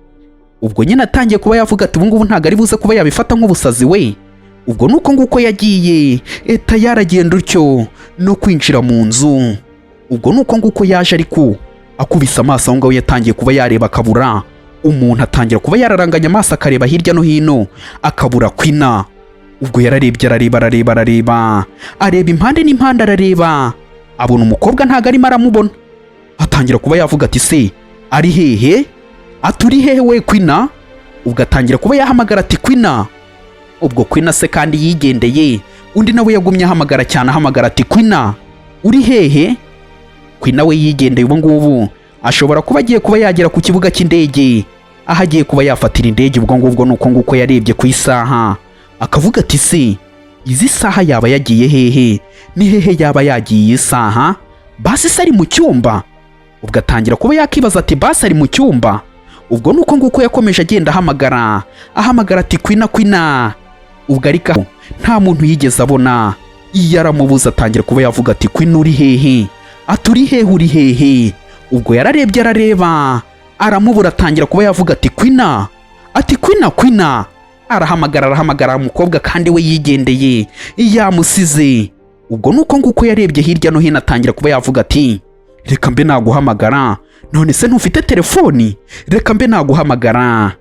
Speaker 1: Ubwo nyine atangiye kuba yavuga ati ubungubu ntago ari buze kuba yabifata nk'ubusazi we. Ubwo nuko nguko yagiye yaragenda utyo no kwinjira mu nzu. Ubwo nuko nguko yaje ariko akubise amaso aho ngaho yatangiye kuba yareba akabura. Umuntu atangira kuba yararanganya amaso akareba hirya no hino akabura Queen. Ubwo yararebye arareba impande n'impande arareba, abona umukobwa ntago arimo aramubona. Atangira kuba yavuga ati se ari hehe? Aturi hehe we Queen? Ubwo atangira kuba yahamagara ati Queen. Ubwo Queen se kandi yigendeye, undi nawe yagumye ahamagara cyane ahamagara ati Queen uri hehe? Queen we yigendeye ubu ngubu ashobora kuba agiye kuba yagera ku kibuga cy'indege aho agiye kuba yafatira indege. Ubwo ngubwo nuko nguko yarebye ku isaha akavuga ati se izi saha yaba yagiye hehe? Ni hehe yaba yagiye isaha? Basi se ari mu cyumba? Ubwo atangira kuba yakibaza ati basi ari mu cyumba. Ubwo nuko nguko yakomeje agenda ahamagara ati Queen. Ubwo ariko nta muntu yigeze abona, yaramubuza. Atangira kuba yavuga ati Queen uri hehe? Aturi hehe uri hehe? Ubwo yararebye arareba aramubura. Atangira kuba yavuga ati Queen, ati Queen. Arahamagara umukobwa kandi we yigendeye yamusize. Ubwo nuko nguko yarebye hirya no hino atangira kuba yavuga ati reka mbe naguhamagara, none se ntufite telefoni? Reka mbe naguhamagara.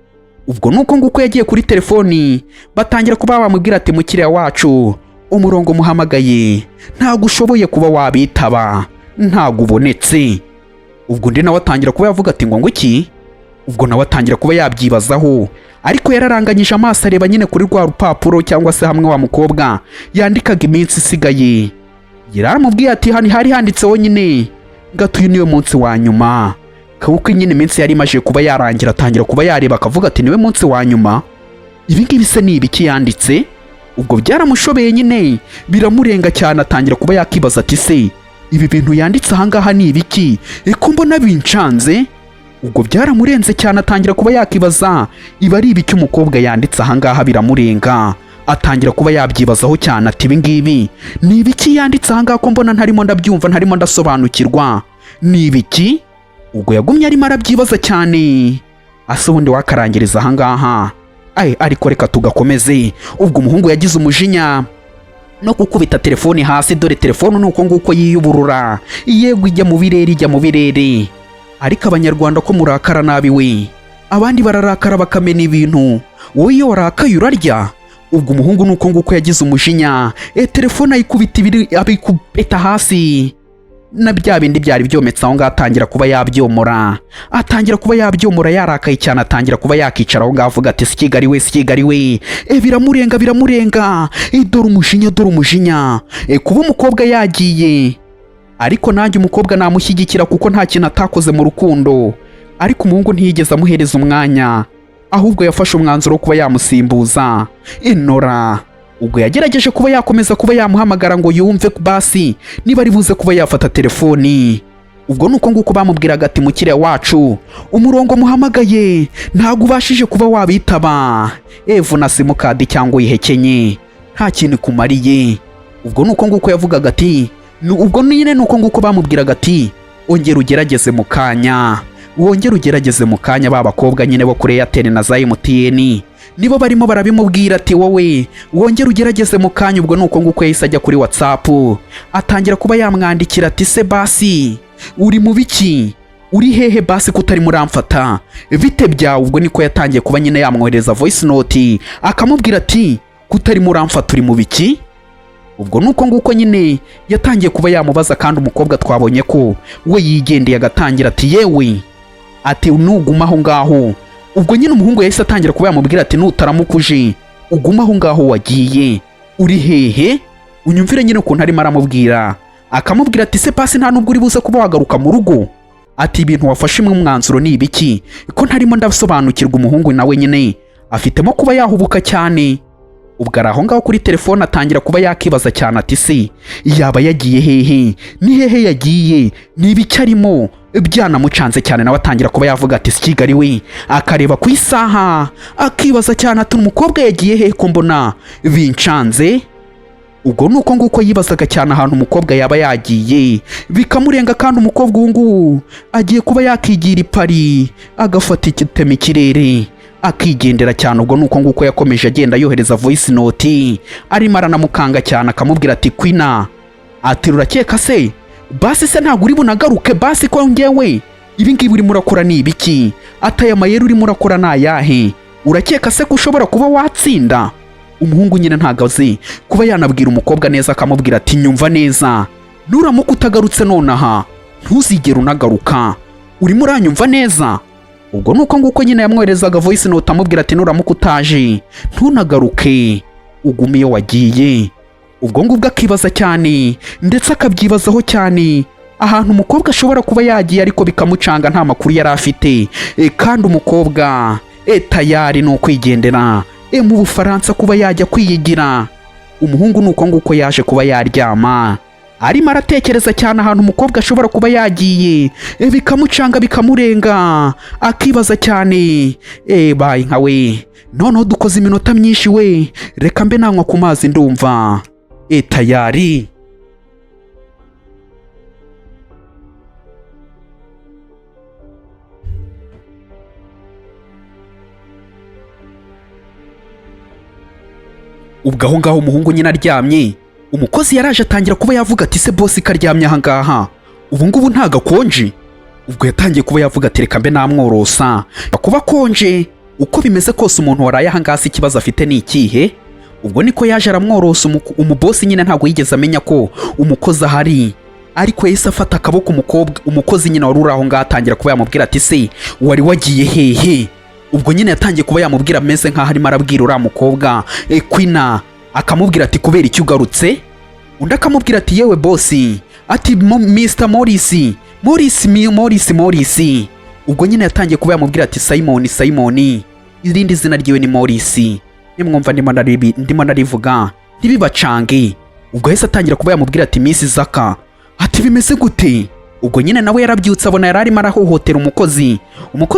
Speaker 1: Ubwo nuko nguko yagiye kuri telefoni, batangira kuba bamubwira ati mukiriya wacu umurongo muhamagaye ntago ushoboye kuba wabitaba, ntago ubonetse. Ubwo ndi nawe atangira kuba yavuga ati ngo iki? Ubwo nawe atangira kuba yabyibazaho, ariko yararanganyije amaso areba nyine kuri rwa rupapuro cyangwa se hamwe wa mukobwa yandikaga iminsi isigaye. Yaramubwiye ati hari handitseho nyine gatuye niwe munsi wa nyuma. Kuko nyine iminsi yari imaje kuba yarangira. Atangira kuba yareba akavuga ati niwe munsi wa nyuma, ibi ngibi se ni ibiki yanditse? Ubwo byaramushobeye nyine biramurenga cyane. Atangira kuba yakibaza ati se ibi bintu yanditse ahangaha ni ibiki? Eko mbona bincanze. Ubwo byaramurenze cyane. Atangira kuba yakibaza iba ari ibiki umukobwa yanditse ahangaha, biramurenga. Atangira kuba yabyibazaho cyane ati ibi ngibi ni ibiki yanditse ahangaha ko mbona ntarimo ndabyumva, ntarimo ndasobanukirwa, ni ibiki? Ubwo yagumye arimo arabyibaza cyane. Ase ubundi wakarangiriza ahangaha? Ariko reka tugakomeze. Ubwo umuhungu yagize umujinya no gukubita telefoni hasi. Dore telefoni nuko nguko yiyuburura, yego ijya mu birere. Ariko abanyarwanda ko murakara nabi we, abandi bararakara bakamena ibintu, wowe iyo warakaye urarya. Ubwo umuhungu nuko nguko yagize umujinya, telefoni ayikubita abikubita hasi na bya bindi byari byometse aho ngaho. Atangira kuba yabyomora, yarakaye cyane. Atangira kuba yakicara aho ngaho avuga ati si Kigali we. Biramurenga. Dore umujinya. Kuba umukobwa yagiye, ariko nanjye umukobwa namushyigikira kuko nta kintu atakoze mu rukundo. Ariko umuhungu ntiyigeze amuhereza umwanya, ahubwo yafashe umwanzuro wo kuba yamusimbuza Nora. Ubwo yagerageje kuba yakomeza kuba yamuhamagara ngo yumve basi niba ari buze kuba yafata telefoni. Ubwo nuko nguko bamubwiraga ati mukiriya wacu umurongo muhamagaye ntago ubashije kuba wabitaba, vuna simukadi cyangwa uyihekenye, nta kintu kumariye. Ubwo nuko nguko yavugaga ati ubwo nyine nuko nguko bamubwiraga ati ongera ugerageze mu kanya, ba bakobwa nyine bo kuri Airtel na za MTN nibo barimo barabimubwira ati wowe wongera ugerageze mu kanya. Ubwo nuko nguko yahise ajya kuri WhatsApp atangira kuba yamwandikira ati se basi uri mu biki? Uri hehe basi kutari muramfata? Bite byawe? Ubwo niko yatangiye kuba nyine yamwohereza voice note akamubwira ati kutari muramfata uri mu biki? ubwo nuko nguko nyine yatangiye kuba yamubaza, kandi umukobwa twabonye ko we yigendeye agatangira ati yewe, ati nuguma aho ngaho. Ubwo nyine umuhungu yahise atangira kuba yamubwira ati nutaramukuje uguma aho ngaho wagiye, uri hehe? Unyumvire nyine ukuntu arimo aramubwira, akamubwira ati se pasi nta nubwo uri buze kuba wagaruka mu rugo? Ati ibintu wafashe imwe umwanzuro ni ibiki ko ntarimo ndasobanukirwa. Umuhungu nawe nyine afitemo kuba yahubuka cyane. Ubwo ari aho ngaho kuri telefone atangira kuba yakibaza cyane ati se yaba yagiye hehe? Ni hehe yagiye? Ni ibiki arimo? Byanamucanze cyane, nawe atangira kuba yavuga ati Kigali we, akareba ku isaha akibaza cyane ati umukobwa yagiye hehe ko mbona bincanze? Ubwo nuko nguko yibazaga cyane ahantu umukobwa yaba yagiye, bikamurenga, kandi umukobwa ubu ngubu agiye kuba yakigira ipari agafata igitema ikirere akigendera cyane. Ubwo nuko nguko yakomeje agenda yohereza voice note arimo aranamukanga cyane, akamubwira ati Kwina, ati urakeka se basi se ntabwo uri bunagaruke basi ko ngewe ibi ngibi urimo urakora ni ibiki? Ati aya mayeri urimo urakora ni ayahe? Urakeka se ko ushobora kuba watsinda? Umuhungu nyine ntabwo azi kuba yanabwira umukobwa neza, akamubwira ati nyumva neza, nuramuka utagarutse nonaha ntuzigere unagaruka, urimo uranyumva neza? Ubwo nuko nguko nyine yamwoherezaga voice note amubwira ati nuramuka utaje ntunagaruke, ugume iyo wagiye. Ubwo ngubwo akibaza cyane ndetse akabyibazaho cyane ahantu umukobwa ashobora kuba yagiye, ariko bikamucanga nta makuru yari afite. Kandi umukobwa tayari ni ukwigendera mu Bufaransa kuba yajya kwiyigira. Umuhungu nuko nguko yaje kuba yaryama arimo aratekereza cyane ahantu umukobwa ashobora kuba yagiye, bikamucanga bikamurenga, akibaza cyane bayi nka we, noneho dukoze iminota myinshi we, reka mbe nanywa ku mazi ndumva tayari. Ubwo aho ngaho umuhungu nyine aryamye, umukozi yaraje atangira kuba yavuga ati se bosi karyamye aha ngaha ubu ngubu ntago akonje? Ubwo yatangiye kuba yavuga ati reka mbe namworosa kuba konje. Uko bimeze kose umuntu waraye aha ngaha ikibazo afite ni ikihe? Ubwo niko yaje aramworosa. Umubosi nyine ntabwo yigeze amenya ko umukozi ahari, ariko yahise afata akaboko umukozi nyine wari uri aho ngaho atangira kuba yamubwira ati se wari wagiye hehe? Ubwo nyine yatangiye kuba yamubwira ameze nk'aho arimo arabwira uriya mukobwa Kwina, akamubwira ati kubera icyo ugarutse? Undi akamubwira ati yewe bosi, ati Mr Morris. Ubwo nyine yatangiye kuba yamubwira ati Simon, irindi zina ryiwe ni Morris, nimwumva ndimo narivuga ntibibacange. Ubwo yahise atangira kuba yamubwira ati Miss Zaka, ati bimeze gute? Ubwo nyine nawe yarabyutse abona yari arimo arahohotera umukozi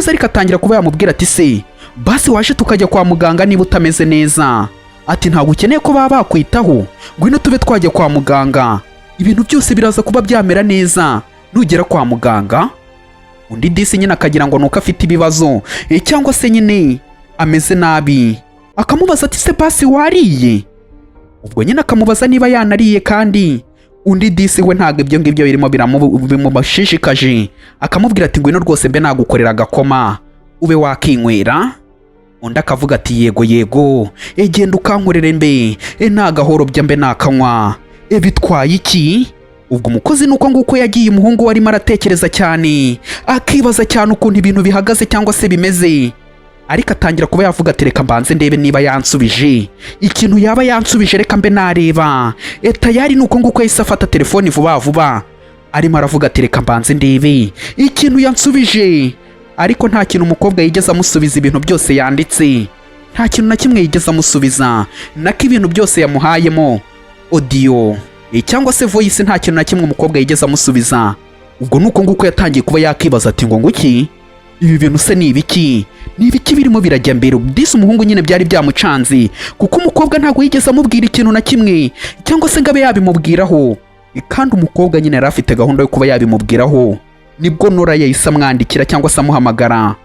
Speaker 1: ariko atangira kuba yamubwira ati se basi waje tukajya kwa muganga niba utameze neza? Ati ntabwo ukeneye ko baba bakwitaho, ngwino tube twajya kwa muganga, ibintu byose biraza kuba byamera neza nugera kwa muganga. Undi disi nyine akagira ngo nuko afite ibibazo cyangwa se nyine ameze nabi, akamubaza ati se basi wariye? Ubwo nyine akamubaza niba yanariye, kandi undi disi we ntabwo ibyo ngibyo birimo bimubashishikaje, akamubwira ati ngwino rwose mbe nagukorera agakoma ube wakinywera. Undi akavuga ati yego genda ukankorere mbe nta gahoro bya mbe nakanywa, bitwaye iki? Ubwo umukozi nuko nguko yagiye. Umuhungu warimo aratekereza cyane, akibaza cyane ukuntu ibintu bihagaze cyangwa se bimeze, ariko atangira kuba yavuga ati reka mbanze ndebe niba yansubije ikintu yaba yansubije, reka mbe nareba. Tayari nuko nguko yahise afata telefoni vuba arimo aravuga ati reka mbanze ndebe ikintu yansubije, ariko nta kintu umukobwa yigeze amusubiza. Ibintu byose yanditse nta kintu na kimwe yigeze amusubiza, nako ibintu byose yamuhayemo audio cyangwa se voice, nta kintu na kimwe umukobwa yigeze amusubiza. Ubwo nuko nguko yatangiye kuba yakibaza ati ngo nguki ibi bintu se ni ibiki? Ni ibiki birimo birajya mbere? Disi umuhungu nyine byari byamucanze, kuko umukobwa ntabwo yigeze amubwira ikintu na kimwe cyangwa se ngo abe yabimubwiraho, kandi umukobwa nyine yari afite gahunda yo kuba yabimubwiraho. Nibwo Nora yahise amwandikira cyangwa se amuhamagara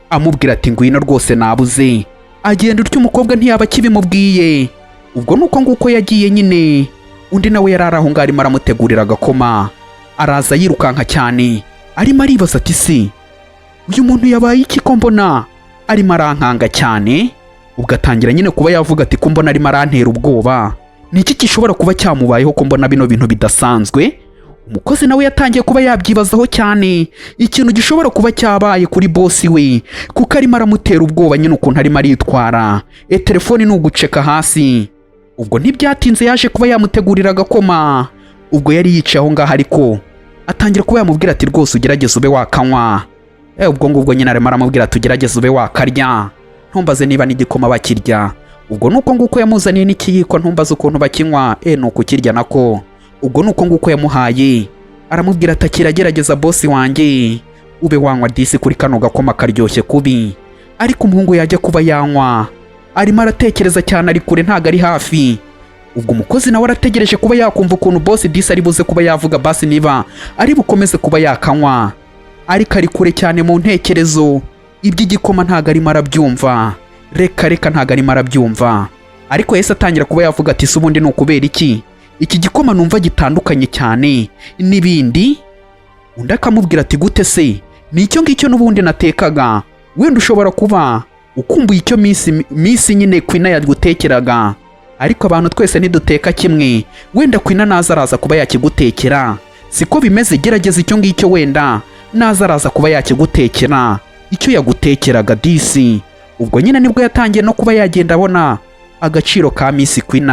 Speaker 1: amubwira ati ngwino rwose nabuze. Agenda utyo umukobwa ntiyaba akibimubwiye. Ubwo nuko nguko yagiye nyine. Undi nawe yari aho ngaho arimo aramutegurira agakoma, araza yirukanka cyane arimo aribaza ati se uyu muntu yabaye iki ko mbona arimo arankanga cyane? Ubwo atangira nyine kuba yavuga ati ko mbona arimo arantera ubwoba, niki gishobora kuba cyamubayeho ko mbona bino bintu bidasanzwe? Umukozi nawe yatangiye kuba yabyibazaho cyane ikintu gishobora kuba cyabaye kuri bosi we, kuko arimo aramutera ubwoba nyine ukuntu arimo aritwara. Telefoni ni uguceka hasi. Ubwo ntibyatinze yaje kuba yamutegurira agakoma. Ubwo yari yicaye aho ngaho ariko atangira kuba yamubwira ati rwose ugerageze ube wakanywa. Ubwo ngubwo nyine arimo aramubwira ati ugerageze ube wakarya, ntumbaze niba n'igikoma bakirya. Ubwo nuko nguko yamuzaniye n'ikiyiko, ntumbaze ukuntu bakinywa. Nuko ukirya nako. Ubwo nuko nguko yamuhaye, aramubwira ati akiragerageza bosi wanjye, ube wanywa disi kuri kano gakoma karyoshye kubi. Ariko umuhungu yajya kuba yanywa, arimo aratekereza cyane, ari kure ntago ari hafi. Ubwo umukozi nawe arategereje kuba yakumva ukuntu bosi disi ari buze kuba yavuga basi niba ari bukomeze kuba yakanywa, ariko ari kure cyane mu ntekerezo. Iby'igikoma ntago arimo arabyumva, reka ntago arimo arabyumva. Ariko yese atangira kuba yavuga ati ubundi ni ukubera iki gikoma numva gitandukanye cyane n'ibindi? Undi akamubwira ati gute se, ni icyo ngicyo n'ubundi natekaga, wenda ushobora kuba ukumbuye icyo misi nyine Queen yagutekeraga, ariko abantu twese ntiduteka kimwe. Wenda Queen naza araza kuba yakigutekera, siko bimeze. Gerageza icyo ngicyo, wenda naza araza kuba yakigutekera icyo yagutekeraga disi. Ubwo nyine nibwo yatangiye no kuba yagenda abona agaciro ka Miss Queen.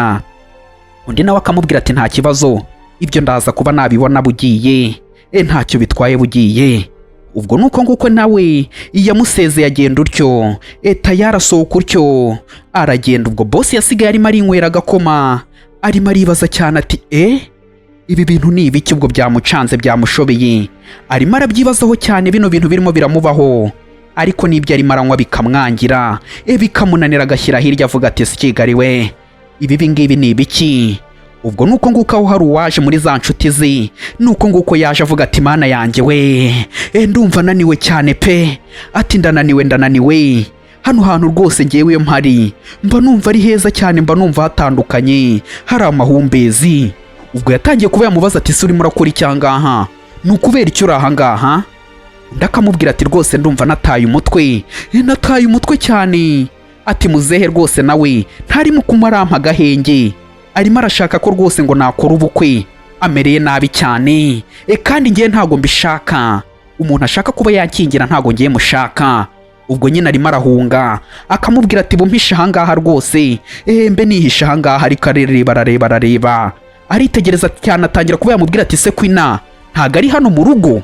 Speaker 1: Undi nawe akamubwira ati nta kibazo, ibyo ndaza kuba nabibona bugiye, ntacyo bitwaye bugiye. Ubwo nuko nguko nawe yamusezeye agenda utyo, yarasohoka utyo aragenda. Ubwo bosi yasigaye arimo arinywera agakoma, arimo aribaza cyane ati ibi bintu ni ibiki? Ubwo byamucanze byamushobeye, arimo arabyibazaho cyane bino bintu birimo biramubaho. Ariko n'ibyo arimo aranywa bikamwangira, bikamunanira, agashyira hirya avuga ati sikigari we, ibi ngibi ni ibiki? Ubwo nuko nguko aho hari uwaje muri za nshuti ze, nuko nguko yaje avuga ati mana yanjye we, ndumva naniwe cyane pe. Ati ndananiwe, hano hantu rwose ngewe iyo mpari mba numva ari heza cyane, mba numva hatandukanye, hari amahumbezi. Ubwo yatangiye kuba yamubaza ati urimo urakora iki ahangaha, ni ukubera icyo uri ahangaha? Undi akamubwira ati rwose ndumva nataye umutwe cyane. Ati muzehe rwose nawe ntarimo kumurampa agahenge, arimo arashaka ko rwose ngo nakora ubukwe, amereye nabi cyane. Kandi ngiye ntago mbishaka, umuntu ashaka kuba yakingira ntago ngiye mushaka. Ubwo nyine arimo arahunga, akamubwira ati bumpisha ahangaha rwose, mbe nihisha ahangaha. Ariko arareba, aritegereza cyane, atangira kuba yamubwira ati se Queen ntago ari hano mu rugo?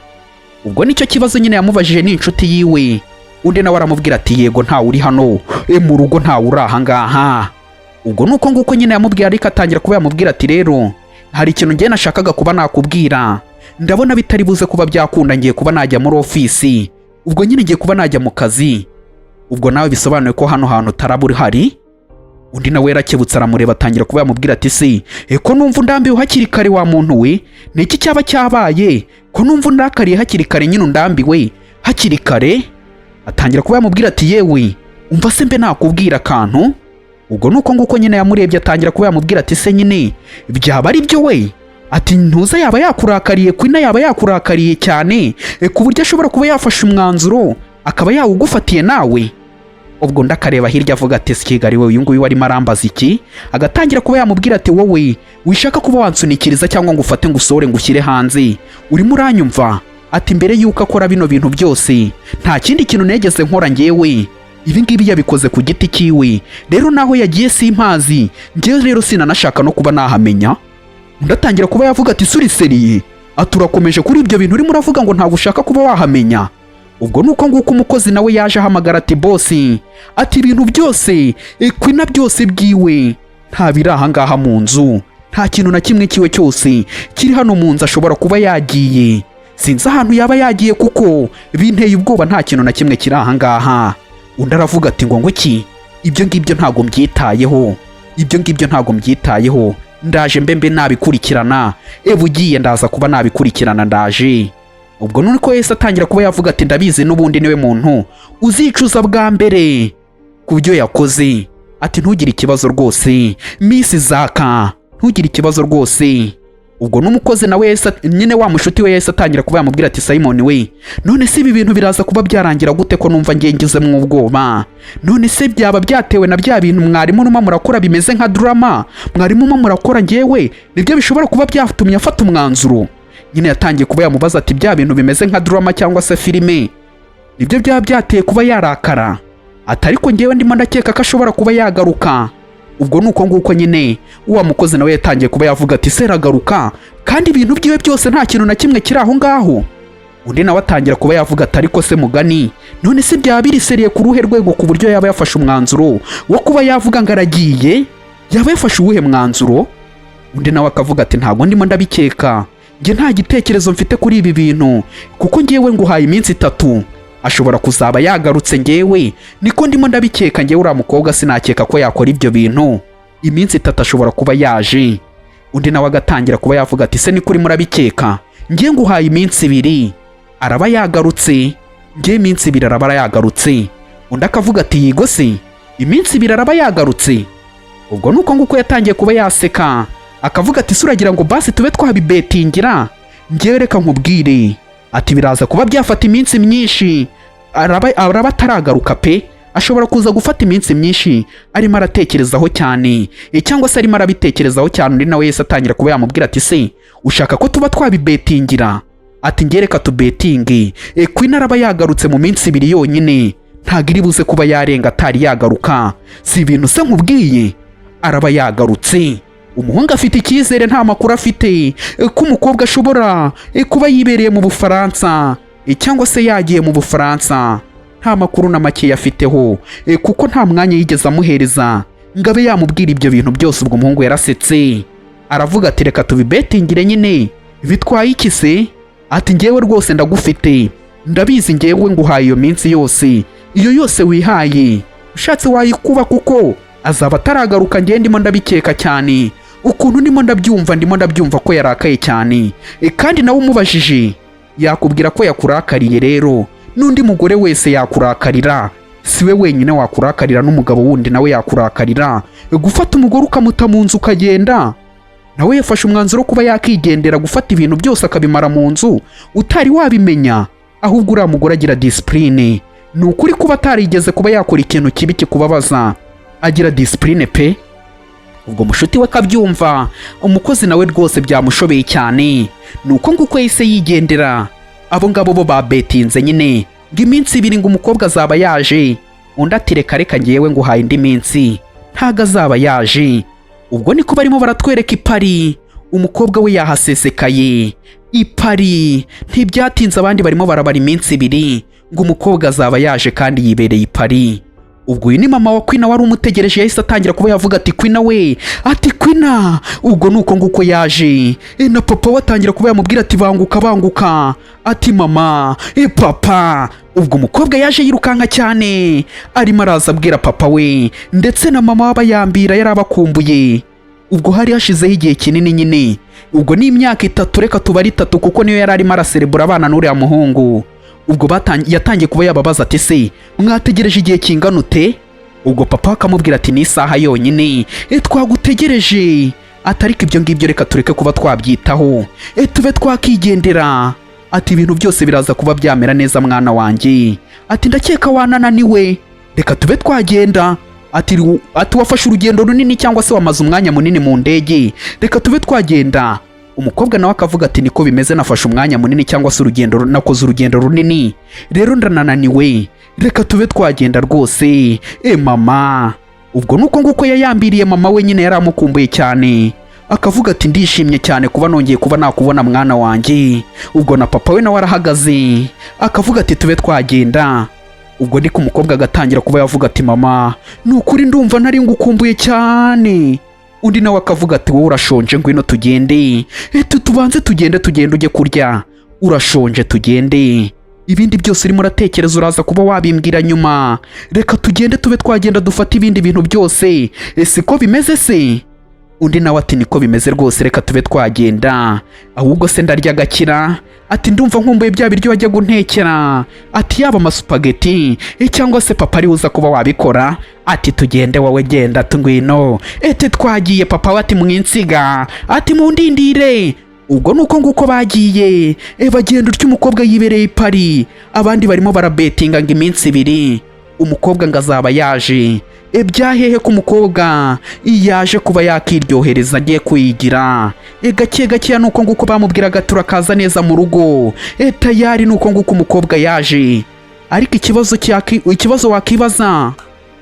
Speaker 1: Ubwo nicyo kibazo nyine yamubajije n'inshuti yiwe. Undi nawe aramubwira ati yego ntawe uri hano, mu rugo ntawe uri ahangaha. Ubwo nuko nguko nyine yamubwira, ariko atangira kuba yamubwira ati rero hari ikintu ngiye nashakaga kuba nakubwira, ndabona bitari buze kuba byakunda, ngiye kuba najya muri ofisi. Ubwo nyine ngiye kuba najya mu kazi. Ubwo nawe bisobanuye ko hano hantu utarabura hari. Undi nawe yarakebutse aramureba, atangira kuba yamubwira ati se ko numva undambiwe hakiri kare wa muntu we, niki cyaba cyabaye ko numva undakariye hakiri kare, nyine undambiwe hakiri kare? Atangira kuba yamubwira ati yewe umva se mbe nakubwira akantu. Ubwo nuko nguko nyine yamurebye, atangira kuba yamubwira ati se nyine byaba ari byo we? Ati ntuza yaba yakurakariye, Queen yaba yakurakariye cyane ku buryo ashobora kuba yafashe umwanzuro akaba yawugufatiye nawe? Ubwo ndakareba hirya avuga ati sikigari we, uyu nguyu warimo arambaza iki? Agatangira kuba yamubwira ati wowe wishaka kuba wansunikiriza cyangwa ngo ufate ngo usore ngo ushyire hanze, urimo uranyumva? Ati mbere yuko akora bino bintu byose nta kindi kintu negeze nkora ngewe, ibi ngibi yabikoze ku giti kiwe, rero naho yagiye simpazi, ngewe rero sinanashaka no kuba nahamenya. Ndatangira kuba yavuga ati suri seriye, aturakomeje kuri ibyo bintu urimo uravuga ngo ntabwo ushaka kuba wahamenya? Ubwo nuko nguko umukozi nawe yaje ahamagara ati bosi, ati ibintu byose Queen byose bwiwe nta biri ahangaha mu nzu, nta kintu na kimwe kiwe cyose kiri hano mu nzu, ashobora kuba yagiye, sinzi ahantu yaba yagiye kuko binteye ubwoba, nta kintu na kimwe kiri ahangaha. Undi aravuga ati ngo iki? Ibyo ngibyo ntago mbyitayeho, ndaje mbe nabikurikirana, bugiye ndaza kuba nabikurikirana ndaje. Ubwo nuko yese atangira kuba yavuga ati ndabizi n'ubundi niwe muntu uzicuza bwa mbere ku byo yakoze. Ati ntugire ikibazo rwose Miss Zaka, ntugire ikibazo rwose, ubwo n'umukozi nawe nyine wa mushuti we yahise atangira kuba yamubwira ati Simon we, none se ibi bintu biraza kuba byarangira gute ko numva ngengizemo ubwoba? None se byaba byatewe na bya bintu mwarimu numa murakora bimeze nka drama mwarimu numa murakora ngewe nibyo bishobora kuba byatumye afata umwanzuro? Nyine yatangiye kuba yamubaza ati bya bintu bimeze nka drama cyangwa se filime nibyo byaba byateye kuba yarakara? Ariko ngewe ndimo ndakeka ko ashobora kuba yagaruka. Ubwo nuko nguko nyine uwa mukozi nawe yatangiye kuba yavuga ati seragaruka kandi ibintu byiwe byose nta kintu na kimwe kiri aho ngaho. Undi nawe atangira kuba yavuga ati ariko se Mugani, none se byaba biriseriye ku ruhe rwego ku buryo yaba yafashe umwanzuro wo kuba yavuga ngo aragiye? Yaba yafashe uwuhe mwanzuro? Undi nawe akavuga ati ntabwo ndimo ndabikeka, nge nta gitekerezo mfite kuri ibi bintu kuko ngewe nguhaye iminsi 3 ashobora kuzaba yagarutse. Ngewe niko ndimo ndabikeka, ngewe uriya mukobwa sinakeka ko yakora ibyo bintu. Iminsi 3 ashobora kuba yaje. Undi nawe agatangira kuba yavuga ati se ni kuri murabikeka? Nge nguhaye iminsi 2 araba yagarutse. Nge iminsi 2 araba yagarutse. Undi akavuga ati yigo se iminsi 2 araba yagarutse. Ubwo nuko nguko yatangiye kuba yaseka akavuga ati suragira ngo basi tube twabibetingira? Ngewe reka nkubwire ati biraza kuba byafata iminsi myinshi, araba ataragaruka pe. Ashobora kuza gufata iminsi myinshi arimo aratekerezaho cyane cyangwa se arimo arabitekerezaho cyane. Undi nawe yese atangira kuba yamubwira ati se ushaka ko tuba twabibetingira? Ati nge reka tubetinge. Queen araba yagarutse mu minsi 2 yonyine, ntago iri buze kuba yarenga atari yagaruka. Si ibintu se nkubwiye? Araba yagarutse. Umuhungu afite icyizere nta makuru afite ko umukobwa ashobora kuba yibereye mu Bufaransa cyangwa se yagiye mu Bufaransa. Nta makuru na make yafiteho kuko nta mwanya yigeze amuhereza ngo abe yamubwira ibyo bintu byose. Ubwo umuhungu yarasetse aravuga ati reka tubibetingire nyine, bitwaye iki se? Ati ngewe rwose ndagufite, ndabizi ngewe nguhaye iyo minsi yose, iyo yose wihaye ushatse wayikuba kuko azaba ataragaruka. Ngewe ndimo ndabikeka cyane ukuntu ndimo ndabyumva ko yarakaye cyane kandi nawe umubajije yakubwira ko yakurakariye. Rero n'undi mugore wese yakurakarira, siwe wenyine wakurakarira, n'umugabo wundi nawe yakurakarira. Gufata umugore ukamuta mu nzu ukagenda, nawe yafashe umwanzuro kuba yakigendera, gufata ibintu byose akabimara mu nzu utari wabimenya. Ahubwo uriya mugore agira discipline. Ni ukuri kuba atarigeze kuba yakora ikintu kibi kikubabaza, agira discipline pe. Ubwo mushuti we kabyumva, umukozi nawe rwose byamushobeye cyane. Nuko nguko yise yigendera. Abo ngabo bo babetinze nyine ngo iminsi 2 ngo umukobwa azaba yaje. Undi ati reka reka ngewe nguhaye indi minsi, ntago azaba yaje. Ubwo niko barimo baratwereka ipari, umukobwa we yahasesekaye. Ipari ntibyatinze, abandi barimo barabara iminsi 2 ngo umukobwa azaba yaje kandi yibereye ipari. Ubwo uyu ni mama wa Queen wari umutegereje yahise atangira kuba yavuga ati Queen we, ati Queen. Ubwo nuko nguko yaje na papa watangira kuba yamubwira ati banguka. Ati mama, papa. Ubwo umukobwa yaje yirukanka cyane arimo araza abwira papa we ndetse na mama w'abayambira yarabakumbuye. Ubwo hari hashizeho igihe kinini nyine, ubwo ni imyaka 3, reka tubari 3 kuko niyo yari arimo araserebura abana n'uriya muhungu. Ubwo yatangiye kuba yababaza ati se mwategereje igihe kingana ute? Ubwo papa akamubwira ati ni isaha yonyine twagutegereje. Atariko ibyo ngibyo reka tureke kuba twabyitaho, tube twakigendera. Ati ibintu byose biraza kuba byamera neza mwana wanjye. Ati ndakeka wanananiwe, reka tube twagenda. Ati wafashe urugendo runini cyangwa se wamaze umwanya munini mu ndege, reka tube twagenda. Umukobwa nawe akavuga ati niko bimeze, nafashe umwanya munini cyangwa se nakoze urugendo runini, rero ndanananiwe, reka tube twagenda rwose. Mama. Ubwo nuko nguko yayambiriye mama we nyine yaramukumbuye cyane. Akavuga ati ndishimye cyane kuba nongeye kuba nakubona mwana wanjye. Ubwo na papa we nawe arahagaze akavuga ati tube twagenda. Ubwo niko umukobwa agatangira kuba yavuga ati mama, nukuri ndumva nari ngukumbuye cyane. Undi nawe akavuga ati wowe urashonje, ngwino tugende. Tubanze tugende ujye kurya, urashonje tugende. Ibindi byose urimo uratekereza uraza kuba wabimbwira nyuma. Reka tugende tube twagenda dufata ibindi bintu byose. Siko bimeze se? undi nawe ati niko bimeze rwose, reka tube twagenda, ahubwo se ndarya agakira. Ati ndumva nkumbuye bya biryo wajya guntekera. Ati yaba amasupageti cyangwa se papa ari uza kuba wabikora. Ati tugende wowe genda tungwino. Ete twagiye papa we ati mwinsiga. Ati mundindire. Ubwo nuko nguko bagiye. Bagenda utyo umukobwa yibereye i Paris, abandi barimo barabetinga ngo iminsi 2 umukobwa ngo azaba yaje. Byahehe ku mukobwa yaje kuba yakiryohereza agiye kwigira. Gake gake nuko nguko bamubwiraga turakaza neza mu rugo. Tayari nuko nguko umukobwa yaje. Ariko ikibazo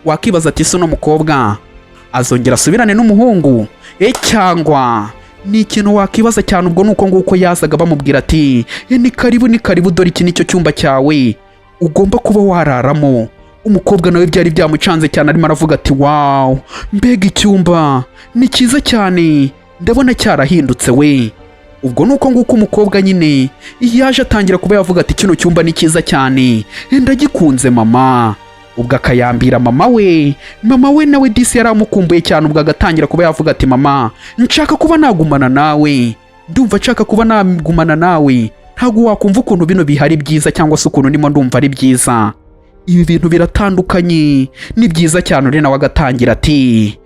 Speaker 1: wakibaza ati se no mukobwa azongera asubirane n'umuhungu cyangwa ni ikintu wakibaza cyane. Ubwo nuko nguko yazaga bamubwira ati ni karibu dore iki nicyo cyumba cyawe ugomba kuba wararamo. Umukobwa nawe byari byamucanze cyane, arimo aravuga ati wow, mbega icyumba ni cyiza cyane, ndabona cyarahindutse we. Ubwo nuko nguko umukobwa nyine yaje atangira kuba yavuga ati kino cyumba ni cyiza cyane, ndagikunze mama. Ubwo akayambira mama we nawe disi yaramukumbuye cyane. Ubwo agatangira kuba yavuga ati mama, nshaka kuba nagumana nawe, ndumva nshaka kuba nagumana nawe, ntago wakumva ukuntu bino bihari byiza cyangwa se ukuntu ndimo ndumva ari byiza. Ibi bintu biratandukanye, ni byiza cyane. Uri nawe agatangira ati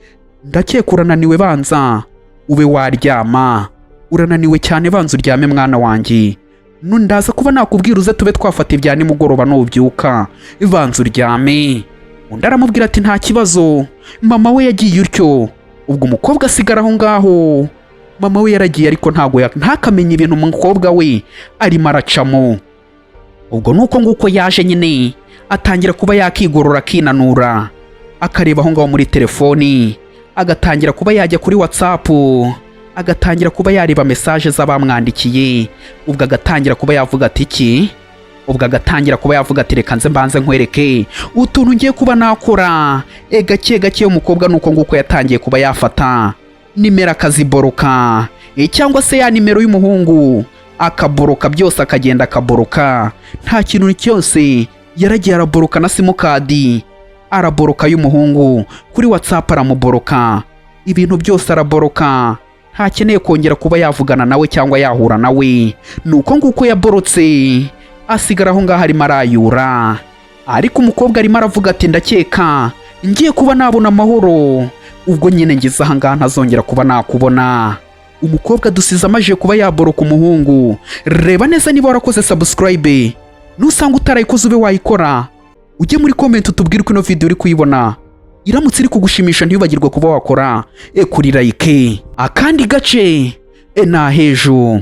Speaker 1: ndakeka urananiwe, banza ube waryama, urananiwe cyane, banza uryame mwana wanjye, ndaza kuba nakubwira uze tube twafata ibya nimugoroba nubyuka, banza uryame. Undi aramubwira ati nta kibazo. Mama we yagiye utyo. Ubwo umukobwa asigara aho ngaho. Mama we yaragiye ariko ntakamenye ibintu umukobwa we arimo aracamo. Ubwo nuko nguko yaje nyine atangira kuba yakigorora akinanura, akareba aho ngaho muri telefoni, agatangira kuba yajya kuri WhatsApp, agatangira kuba yareba message z'abamwandikiye. Ubwo agatangira kuba yavuga ati iki? Ubwo agatangira kuba yavuga ati reka nze mbanze nkwereke utuntu ngiye kuba nakora. Gake gake umukobwa nuko nguko yatangiye kuba yafata nimero akaziboroka, cyangwa se ya nimero y'umuhungu akaboroka, byose akagenda akaboroka. Nta kintu cyose yaragiye araboroka, na simukadi araboroka y'umuhungu, kuri WhatsApp aramuboroka, ibintu byose araboroka. Ntakeneye kongera kuba yavugana nawe cyangwa yahura nawe. Nuko nguko yaborotse asigara aho ngaho arimo arayura. Ariko umukobwa arimo aravuga ati ndakeka ngiye kuba nabona amahoro, ubwo nyine ngize aha ngaha ntazongera kuba nakubona. Umukobwa dusize amaje kuba yaboroka umuhungu. Reba neza niba warakoze subscribe, nusanga utarayikoze ube wayikora, ujye muri comment utubwire uko ino video uri kuyibona. Iramutse iri kugushimisha ntibagirwe kuba wakora kuri like. Akandi gace na hejo.